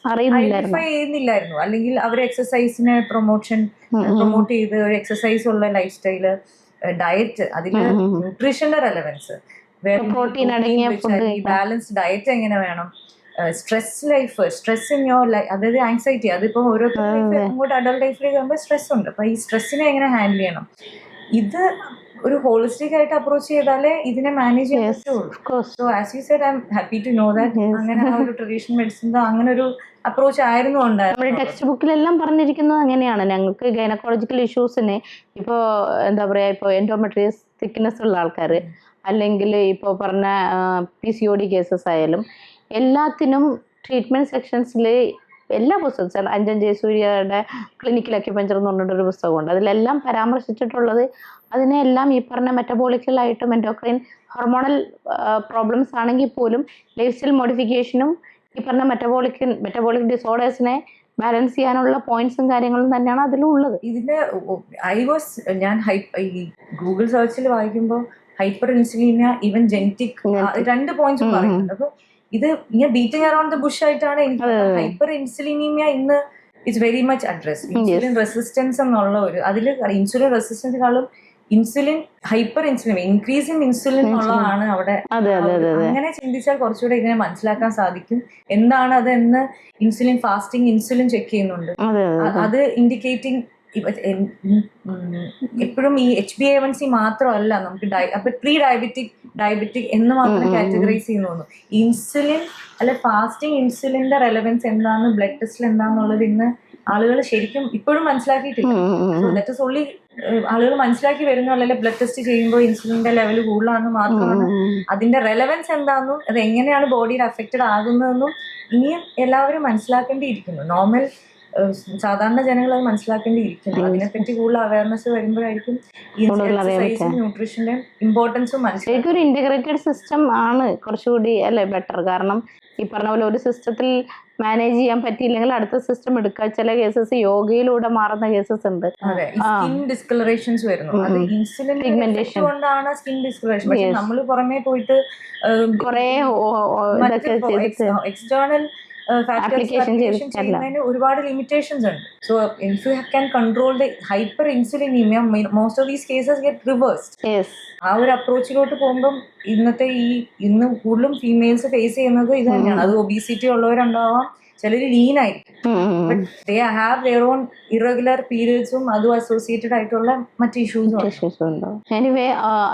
[SPEAKER 3] ഐഡന്റിഫൈ ചെയ്യുന്നില്ലായിരുന്നു. അല്ലെങ്കിൽ അവർ എക്സസൈസിനെ പ്രൊമോട്ട് ചെയ്ത് ഒരു എക്സസൈസ് ഉള്ള ലൈഫ് സ്റ്റൈല്, ഡയറ്റ്, അതില് ന്യൂട്രീഷന്റെ റെലവൻസ്, ബാലൻസ്ഡ് ഡയറ്റ് എങ്ങനെ വേണം, സ്ട്രെസ് ഇൻ യോർ ലൈഫ്, അതായത് ആങ്സൈറ്റി, അതിപ്പോ ഓരോരുത്തർ അങ്ങോട്ട് അഡൾട്ട് ലൈഫിലേക്ക് വരുമ്പോൾ സ്ട്രെസ് ഉണ്ട്. അപ്പൊ ഈ സ്ട്രെസ്സിനെ എങ്ങനെ ഹാൻഡിൽ ചെയ്യണം, ഇത് ഒരു ഹോളിസ്റ്റിക് ആയിട്ട് അപ്രോച്ച് ചെയ്താലേ ഇതിനെ മാനേജ് ചെയ്യാൻ പറ്റുള്ളൂ. So as you said, I am happy to know that അങ്ങനെ ആ ഒരു ട്രഡീഷണൽ മെഡിസിൻ അങ്ങനെ ഒരു അപ്രോച്ച് ആയിരുന്നു ഉണ്ടായിരുന്നു.
[SPEAKER 2] നമ്മുടെ ടെക്സ്റ്റ് ബുക്കിലെല്ലാം പറഞ്ഞിരിക്കുന്നത് അങ്ങനെയാണ്. ഞങ്ങൾക്ക് ഗൈനക്കോളജിക്കൽ ഇഷ്യൂസിന് ഇപ്പോൾ എന്താ പറയുക, ഇപ്പോൾ എൻഡോമെട്രിയസ് തിക്നെസ് ഉള്ള ആൾക്കാർ, അല്ലെങ്കിൽ ഇപ്പോൾ പറഞ്ഞ PCOD കേസസ് ആയാലും എല്ലാത്തിനും ട്രീറ്റ്മെൻറ്റ് സെക്ഷൻസിൽ എല്ലാ പുസ്തകവും, അഞ്ജൻ ജയസൂര്യയുടെ ക്ലിനിക്കൽ അക്യുപഞ്ചർ എന്ന് പറഞ്ഞിട്ടൊരു പുസ്തകമുണ്ട്. അതിലെല്ലാം പരാമർശിച്ചിട്ടുള്ളത് അതിനെല്ലാം ഈ പറഞ്ഞ മെറ്റബോളിക്കലായിട്ടും എൻഡോക്രൈൻ ഹോർമോണൽ പ്രോബ്ലംസ് ആണെങ്കിൽ പോലും ലൈഫ് സ്റ്റൈൽ മോഡിഫിക്കേഷനും ഈ പറഞ്ഞ മെറ്റബോളിക് ഡിസോർഡേഴ്സിനെ ബാലൻസ് ചെയ്യാനുള്ള പോയിന്റ്സും കാര്യങ്ങളും തന്നെയാണ് അതിലും ഉള്ളത്.
[SPEAKER 3] ഇതിന്റെ ഞാൻ ഈ ഗൂഗിൾ സെർച്ചിൽ വായിക്കുമ്പോൾ ഹൈപ്പർ ഇൻസുലിനിയ, ഈവൻ ജെനറ്റിക്, 2 പോയിന്റ്സും പറയുന്നുണ്ട്. അപ്പൊ ഇത് ഇങ്ങനെ ബീറ്റിംഗ് അറൌണ്ട് ദ ബുഷ് ആയിട്ടാണ് എനിക്ക് ഹൈപ്പർ ഇൻസുലിനീമിയ ഇന്ന് it's very much address. Insulin resistance എന്നുള്ള ഒരു അതിൽ ഇൻസുലിൻ റെസിസ്റ്റൻസിനാളും insulin hyper insulin increase in insulin എന്നുള്ളതാണ് അവിടെ. അങ്ങനെ ചിന്തിച്ചാൽ കുറച്ചുകൂടെ ഇതിനെ മനസ്സിലാക്കാൻ സാധിക്കും. എന്താണ് അത് എന്ന് ഇൻസുലിൻ ഫാസ്റ്റിംഗ്, ഇൻസുലിൻ ചെക്ക് ചെയ്യുന്നുണ്ട്. അത് ഇൻഡിക്കേറ്റിംഗ് എപ്പോഴും ഈ HbA1c മാത്രമല്ല നമുക്ക് അപ്പൊ പ്രീ ഡയബറ്റിക് എന്ന് മാത്രം കാറ്റഗറൈസ് ചെയ്യുന്നു. ഇൻസുലിൻ അല്ലെ ഫാസ്റ്റിംഗ് ഇൻസുലിന്റെ റെലവൻസ് എന്താന്ന്, ബ്ലഡ് ടെസ്റ്റിൽ എന്താന്നുള്ളത് ഇന്ന് ആളുകൾ ശരിക്കും ഇപ്പോഴും മനസ്സിലാക്കിയിട്ടില്ല. ദാറ്റ് ഈസ് ഓൺലി ആളുകൾ മനസ്സിലാക്കി വരുന്നു. അല്ലെങ്കിൽ ബ്ലഡ് ടെസ്റ്റ് ചെയ്യുമ്പോൾ ഇൻസുലിന്റെ ലെവൽ കൂടുതലാണെന്ന് മാത്രമാണ്, അതിന്റെ റെലവൻസ് എന്താണെന്നും അത് എങ്ങനെയാണ് ബോഡിയിൽ അഫക്റ്റഡ് ആകുന്നതെന്നും ഇനിയും എല്ലാവരും മനസ്സിലാക്കേണ്ടിയിരിക്കുന്നു. നോർമൽ സാധാരണ ജനങ്ങൾ അത് മനസ്സിലാക്കേണ്ടിയിരിക്കുന്നു. അതിനെപ്പറ്റി കൂടുതൽ അവയർനെസ് വരുമ്പോഴായിരിക്കും ന്യൂട്രീഷന്റെ ഇമ്പോർട്ടൻസും മനസ്സിലാക്കും.
[SPEAKER 2] ഒരു ഇന്റഗ്രേറ്റഡ് സിസ്റ്റം ആണ് കുറച്ചുകൂടി അല്ലേ ബെറ്റർ. കാരണം ഈ പറഞ്ഞ പോലെ ഒരു സിസ്റ്റത്തിൽ മാനേജ് ചെയ്യാൻ പറ്റിയില്ലെങ്കിൽ അടുത്ത സിസ്റ്റം എടുക്കുക. ചില കേസസ് യോഗയിലൂടെ മാറുന്ന കേസസ് ഉണ്ട്.
[SPEAKER 3] അതെ, സ്കിൻ ഡിസ്കളറേഷൻസ് വരുന്നു. അത് ഇൻസുലിൻ പിഗ്മെന്റേഷൻ കൊണ്ടാണ് സ്കിൻ ഡിസ്കളറേഷൻ. പക്ഷെ നമ്മൾ പുറമേ പോയിട്ട്
[SPEAKER 2] കുറെ
[SPEAKER 3] എക്സ്റ്റേണൽ
[SPEAKER 2] application ചെയ്യുന്നതിന്
[SPEAKER 3] ഒരുപാട് ലിമിറ്റേഷൻസ് ഉണ്ട്. So if you can control the hyper insulinaemia, most of these cases get reversed. ആ ഒരു അപ്രോച്ചിലോട്ട് പോകുമ്പം ഇന്ന് കൂടുതലും ഫീമെയിൽസ് ഫേസ് ചെയ്യുന്നത് ഇത് തന്നെയാണ്. അത് ഒബീസിറ്റി ഉള്ളവരുണ്ടാവാം, ചിലര് ലീൻ ആയിരിക്കും, but they have their own irregular പീരിയഡ്സും അതും അസോസിയേറ്റഡ് ആയിട്ടുള്ള മറ്റ് ഇഷ്യൂസും
[SPEAKER 2] ഉണ്ടോ. എനിവേ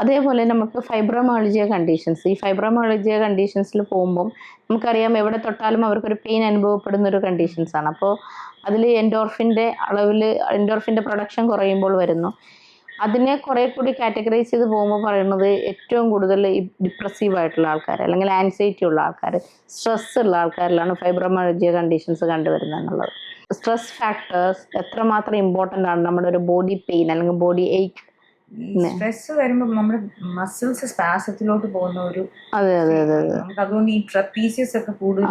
[SPEAKER 2] അതേപോലെ നമുക്ക് ഫൈബ്രോമയാൾജിയ കണ്ടീഷൻസ്, ഈ ഫൈബ്രോമയാൾജിയ കണ്ടീഷൻസിൽ പോകുമ്പം നമുക്കറിയാം എവിടെ തൊട്ടാലും അവർക്കൊരു പെയിൻ അനുഭവപ്പെടുന്ന ഒരു കണ്ടീഷൻസ് ആണ്. അപ്പോൾ അതിൽ എൻഡോർഫിൻ്റെ പ്രൊഡക്ഷൻ കുറയുമ്പോൾ വരുന്നു. അതിനെ കുറേ കൂടി കാറ്റഗറൈസ് ചെയ്ത് പോകുമ്പോൾ പറയുന്നത് ഏറ്റവും കൂടുതൽ ഈ ഡിപ്രസീവ് ആയിട്ടുള്ള ആൾക്കാർ, അല്ലെങ്കിൽ ആൻസൈറ്റി ഉള്ള ആൾക്കാർ, സ്ട്രെസ് ഉള്ള ആൾക്കാരിലാണ് ഫൈബ്രോമയാൾജിയ കണ്ടീഷൻസ് കണ്ടുവരുന്നത് എന്നുള്ളത്. സ്ട്രെസ് ഫാക്ടേഴ്സ് എത്രമാത്രം ഇമ്പോർട്ടൻ്റ് ആണ് നമ്മുടെ ഒരു ബോഡി പെയിൻ അല്ലെങ്കിൽ ബോഡി ഏക്ക്.
[SPEAKER 3] സ്ട്രെസ് വരുമ്പോൾ നമ്മുടെ മസിൽസ് സ്പാസത്തിലോട്ട് പോകുന്ന ഒരു
[SPEAKER 2] അതെ
[SPEAKER 3] നമുക്ക് അതുകൊണ്ട് ഈ ട്രപ്പീസിയസ് ഒക്കെ കൂടുതൽ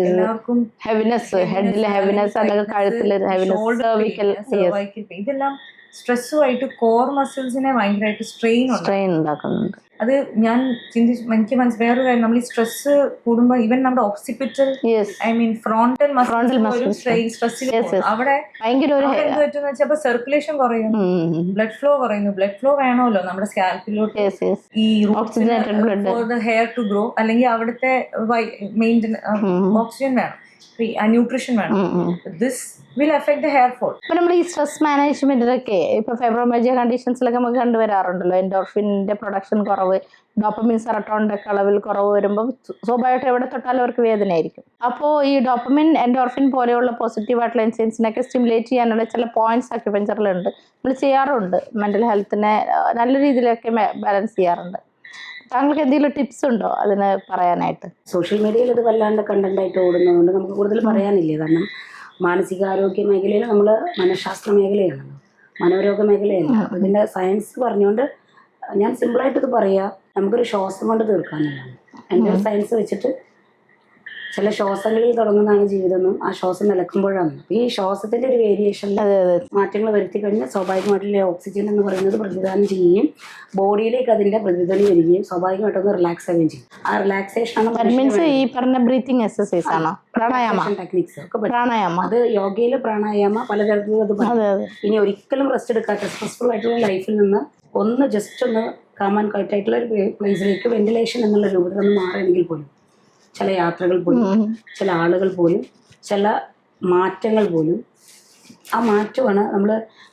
[SPEAKER 3] എല്ലാവർക്കും
[SPEAKER 2] ഹെവിനെസ്, ഹെഡിലെ ഹെവിനെസ് അല്ലെങ്കിൽ കഴുത്തിലെ ഹെവിനെസ്, സെർവിക്കൽ
[SPEAKER 3] ഇതെല്ലാം സ്ട്രെസ്സുമായിട്ട് കോർ മസിൽസിനെ ഭയങ്കരമായിട്ട് സ്ട്രെയിൻ ഉണ്ടാക്കുന്നുണ്ട്. അത് ഞാൻ എനിക്ക് വേറൊരു കാര്യം, നമ്മൾ ഈ സ്ട്രെസ് കൂടുമ്പോൾ ഈവൻ നമ്മുടെ ഓക്സിപിറ്റൽ ഫ്രോണ്ടൽ സ്ട്രെസ്സിൽ അവിടെ എന്ത് പറ്റുന്ന വെച്ചാൽ സർക്കുലേഷൻ കുറയും, ബ്ലഡ് ഫ്ലോ കുറയുന്നു. ബ്ലഡ് ഫ്ലോ വേണമല്ലോ നമ്മുടെ സ്കാൽപ്പിലോട്ട്, ഈ ഹെയർ ടു ഗ്രോ, അല്ലെങ്കിൽ അവിടുത്തെ ഓക്സിജൻ വേണം, ന്യൂട്രീഷൻ വേണം. This will affect the hair fall.
[SPEAKER 2] ഇപ്പൊ നമ്മൾ ഈ സ്ട്രെസ് മാനേജ്മെന്റിലൊക്കെ ഇപ്പൊ ഫൈബ്രോമയാൾജിയ കണ്ടീഷൻസിലൊക്കെ നമുക്ക് കണ്ടുവരാറുണ്ടല്ലോ, എൻഡോർഫിന്റെ പ്രൊഡക്ഷൻ കുറവ്, ഡോപ്പമിൻ സെറട്ടോണിന്റെ ഒക്കെ അളവിൽ കുറവ് വരുമ്പോൾ സ്വാഭാവികമായിട്ട് എവിടെ തൊട്ടാലും അവർക്ക് വേദനയായിരിക്കും. അപ്പോൾ ഈ ഡോപ്പമിൻ, എൻഡോർഫിൻ പോലെയുള്ള പോസിറ്റീവ് ആയിട്ടുള്ള എൻസൈംസിനൊക്കെ സ്റ്റിമുലേറ്റ് ചെയ്യാനുള്ള ചില പോയിന്റ്സ് അക്യുപഞ്ചറിലുണ്ട്, നമ്മൾ ചെയ്യാറുണ്ട്. മെന്റൽ ഹെൽത്തിനെ നല്ല രീതിയിലൊക്കെ ബാലൻസ് ചെയ്യാറുണ്ട്. താങ്കൾക്ക് എന്തെങ്കിലും ടിപ്സ് ഉണ്ടോ അതിന് പറയാനായിട്ട്?
[SPEAKER 1] സോഷ്യൽ മീഡിയയിൽ ഇത് വല്ലാണ്ട് കണ്ടന്റായിട്ട് ഓടുന്നതുകൊണ്ട് നമുക്ക് കൂടുതൽ പറയാനില്ല. കാരണം മാനസികാരോഗ്യ മേഖലയിൽ നമ്മൾ മനഃശാസ്ത്ര മേഖലയാണല്ലോ, മനോരോഗ മേഖലയല്ല. ഇതിൻ്റെ സയൻസ് പറഞ്ഞുകൊണ്ട് ഞാൻ സിമ്പിളായിട്ട് ഇത് പറയാം, നമുക്കൊരു ശ്വാസം കൊണ്ട് തീർക്കാമെന്നുള്ളതാണ് എൻ്റെ ഒരു സയൻസ് വെച്ചിട്ട്. ചില ശ്വാസങ്ങളിൽ തുടങ്ങുന്നതാണ് ജീവിതമെന്നും ആ ശ്വാസം നിലക്കുമ്പോഴാണ്. ഈ ശ്വാസത്തിൻ്റെ ഒരു വേരിയേഷനിൽ മാറ്റങ്ങൾ വരുത്തി കഴിഞ്ഞാൽ സ്വാഭാവികമായിട്ടുള്ള ഓക്സിജൻ എന്ന് പറയുന്നത് പ്രതിദാനം ചെയ്യുകയും ബോഡിയിലേക്ക് അതിൻ്റെ പ്രതിധ്വനി വരികയും സ്വാഭാവികമായിട്ടൊന്ന് റിലാക്സ് ആവുകയും ചെയ്യും. ആ റിലാക്സേഷനാണ്
[SPEAKER 2] ഈ പറഞ്ഞ ബ്രീത്തിങ് എക്സസൈസ് ആണോ,
[SPEAKER 1] ടെക്നിക്സ് ഒക്കെ പ്രാണായാമം. അത് യോഗയിൽ പ്രാണായാമ പലതരത്തിലും അത് ഇനി ഒരിക്കലും റെസ്റ്റ് എടുക്കാത്ത സ്ട്രെസ്ഫുൾ ആയിട്ടുള്ള ലൈഫിൽ നിന്ന് ഒന്ന് ജസ്റ്റ് ഒന്ന് കാമാൻ കൈറ്റായിട്ടുള്ള ഒരു പ്ലേസിലേക്ക് വെന്റിലേഷൻ എന്നുള്ള രൂപത്തിൽ ഒന്ന് മാറുകയാണെങ്കിൽ പോലും, ചില യാത്രകൾ പോലും, ചില ആളുകൾ പോലും, ചില മാറ്റങ്ങൾ പോലും, ആ മാറ്റമാണ് നമ്മൾ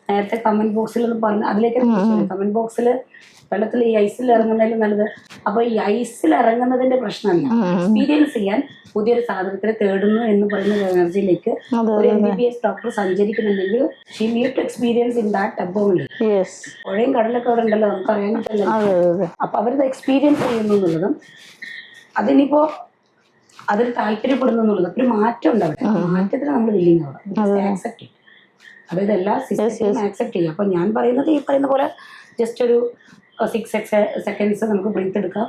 [SPEAKER 1] നേരത്തെ കമന്റ് ബോക്സിൽ ഒന്ന് പറഞ്ഞ അതിലേക്ക് കമന്റ് ബോക്സിൽ വെള്ളത്തിൽ ഈ ഐസിൽ ഇറങ്ങുന്നതിലും നല്ലത്. അപ്പൊ ഈ ഐസിൽ ഇറങ്ങുന്നതിന്റെ പ്രശ്നമല്ല, എക്സ്പീരിയൻസ് ചെയ്യാൻ പുതിയൊരു സാധനത്തിനെ തേടുന്നു എന്ന് പറയുന്ന എനർജിയിലേക്ക് ഒരു MBBS ഡോക്ടർ സഞ്ചരിക്കുന്നുണ്ടെങ്കിൽ she need to experience in that tub only. പുഴയും കടലൊക്കെ അവിടെ ഉണ്ടല്ലോ, നമുക്ക് അറിയാൻ പറ്റില്ല. അപ്പൊ അവരത് എക്സ്പീരിയൻസ് ചെയ്യുന്നു എന്നുള്ളതും അതിനിപ്പോ അതിൽ താല്പര്യപ്പെടുന്നു എന്നുള്ളത് ഒരു മാറ്റം ഉണ്ട് അവിടെ. മാറ്റത്തിന് നമ്മൾ വില്ലിങ് ആവുക, ആക്സെപ്റ്റ് ചെയ്യും. അതായത് എല്ലാ സിസ്റ്റത്തിനും ആക്സെപ്റ്റ് ചെയ്യും. അപ്പൊ ഞാൻ പറയുന്നത് ഈ പറയുന്ന പോലെ ജസ്റ്റ് ഒരു 6 സെക്കൻഡ്സ് നമുക്ക് ബ്രീത്ത് എടുക്കാം,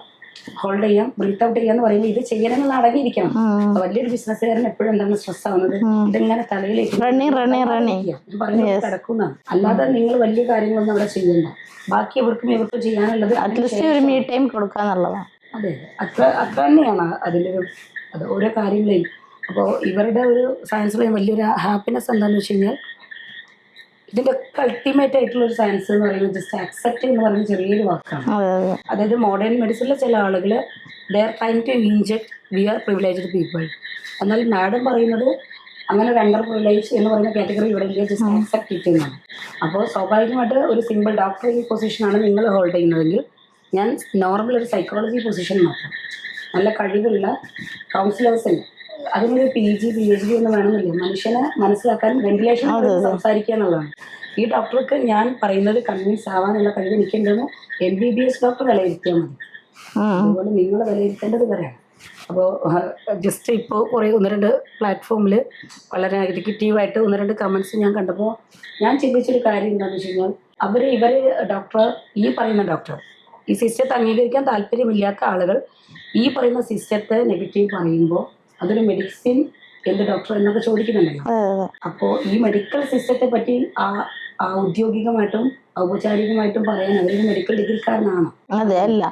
[SPEAKER 1] ഹോൾഡ് ചെയ്യാം, ബ്രീത്ത് ഔട്ട് ചെയ്യാന്ന് പറയുമ്പോൾ ഇത് ചെയ്യണമെന്ന് അടങ്ങിയിരിക്കണം. വലിയൊരു ബിസിനസ്സുകാരൻ എപ്പോഴും എന്താണ് സ്ട്രെസ് ആവുന്നത്, ഇതിങ്ങനെ തലയിലേക്ക് കിടക്കുന്നതാണ്. അല്ലാതെ നിങ്ങൾ വലിയ കാര്യങ്ങളൊന്നും അവിടെ ചെയ്യണ്ട, ബാക്കി ഇവർക്കും ചെയ്യാനുള്ളത്
[SPEAKER 2] കൊടുക്കാന്നുള്ളതാണ്.
[SPEAKER 1] അതെ, അത്ര തന്നെയാണ് അതിൻ്റെ ഒരു അത് ഓരോ കാര്യങ്ങളെയും. അപ്പോൾ ഇവരുടെ ഒരു സയൻസിലെ വലിയൊരു ഹാപ്പിനെസ് എന്താണെന്ന് വെച്ച് കഴിഞ്ഞാൽ ഇതിൻ്റെ ഒക്കെ അൾട്ടിമേറ്റ് ആയിട്ടുള്ള ഒരു സയൻസ് എന്ന് പറയുന്നത് ജസ്റ്റ് ആക്സെപ്റ്റ് എന്ന് പറയുന്ന ചെറിയൊരു വാക്കാണ്. അതായത് മോഡേൺ മെഡിസിനിലെ ചില ആളുകൾ they are trying to inject we are privileged people. എന്നാൽ മാഡം പറയുന്നത് അങ്ങനെ ഒരു അണ്ടർ പ്രിവിലേജ് എന്ന് പറയുന്ന കാറ്റഗറി ഇവിടെ ഇല്ല, ജസ്റ്റ് ആക്സെപ്റ്റ് ചെയ്യുന്നതാണ്. അപ്പോൾ സ്വാഭാവികമായിട്ട് ഒരു സിമ്പിൾ ഡോക്ടർ ഈ പൊസിഷനാണ് നിങ്ങൾ ഹോൾഡ് ചെയ്യുന്നതെങ്കിൽ ഞാൻ നോർമൽ ഒരു സൈക്കോളജി പൊസിഷൻ മാത്രം. നല്ല കഴിവുള്ള കൗൺസിലേഴ്സ് ഉണ്ട്, അതിനൊരു PG PhD ഒന്നും വേണമെന്നില്ല. മനുഷ്യനെ മനസ്സിലാക്കാൻ വെന്റിലേഷൻ സംസാരിക്കുക എന്നുള്ളതാണ്. ഈ ഡോക്ടർക്ക് ഞാൻ പറയുന്നത് കൺവിൻസ് ആവാനുള്ള കഴിവ് എനിക്കുണ്ടെന്ന് MBBS ഡോക്ടർ വിലയിരുത്തിയാൽ മതി. അതുപോലെ നിങ്ങൾ വിലയിരുത്തേണ്ടത് വരെയാണ്. അപ്പോൾ ജസ്റ്റ് ഇപ്പോൾ കുറേ 1-2 പ്ലാറ്റ്ഫോമിൽ വളരെ നെഗറ്റീവായിട്ട് 1-2 കമൻസ് ഞാൻ കണ്ടപ്പോൾ ഞാൻ ചിന്തിച്ചൊരു കാര്യം എന്താണെന്ന് വെച്ച് കഴിഞ്ഞാൽ ഇവർ ഡോക്ടർ, ഈ പറയുന്ന ഡോക്ടർ, ഈ സിസ്റ്റത്തെ അംഗീകരിക്കാൻ താല്പര്യമില്ലാത്ത ആളുകൾ ഈ പറയുന്ന സിസ്റ്റത്തെ നെഗറ്റീവ് പറയുമ്പോൾ അതൊരു മെഡിസിൻ എന്ത് ഡോക്ടർ എന്നൊക്കെ ചോദിക്കുന്നുണ്ടല്ലോ. അപ്പോൾ ഈ മെഡിക്കൽ സിസ്റ്റത്തെ പറ്റി ഔദ്യോഗികമായിട്ടും ഔപചാരികമായിട്ടും പറയാൻ അവരൊരു മെഡിക്കൽ ഡിഗ്രിക്കാരനാണ്.
[SPEAKER 2] അതെ, അല്ല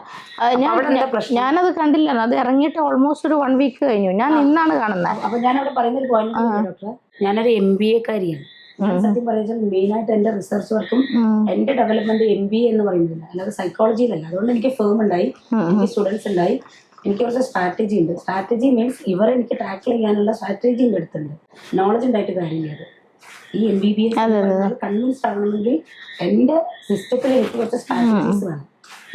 [SPEAKER 2] ഞാനത് കണ്ടില്ല, അത് ഇറങ്ങിയിട്ട് ഓൾമോസ്റ്റ് ഒരു 1 വീക്ക് കഴിഞ്ഞു. ഞാൻ ഇന്നാണ് കാണുന്നത്.
[SPEAKER 1] അപ്പൊ ഞാൻ അവിടെ പറയുന്നൊരു പോയിന്റ് ഡോക്ടർ, ഞാനൊരു MBA കാരിയാണ്. സത്യം പറയുന്നത് മെയിനായിട്ട് എൻ്റെ റിസർച്ച് വർക്കും എൻ്റെ ഡെവലപ്മെന്റ് MBA എന്ന് പറയുന്നില്ല, അല്ലാതെ സൈക്കോളജിയിലല്ല. അതുകൊണ്ട് എനിക്ക് ഫേം ഉണ്ടായി, എനിക്ക് സ്റ്റുഡൻസ് ഉണ്ടായി. എനിക്ക് കുറച്ച് സ്ട്രാറ്റജി ഉണ്ട്. സ്ട്രാറ്റജി മീൻസ് ഇവരെ എനിക്ക് ടാക്കിൾ ചെയ്യാനുള്ള സ്ട്രാറ്റജി എൻ്റെ അടുത്തുണ്ട്. നോളജ് ഉണ്ടായിട്ട് കാര്യമില്ല. അത് ഈ MBBS കൺവിൻസ്ഡ് ആവണമെങ്കിൽ എൻ്റെ സിസ്റ്റത്തിൽ എനിക്ക് കുറച്ച് സ്ട്രാറ്റജീസ് വേണം.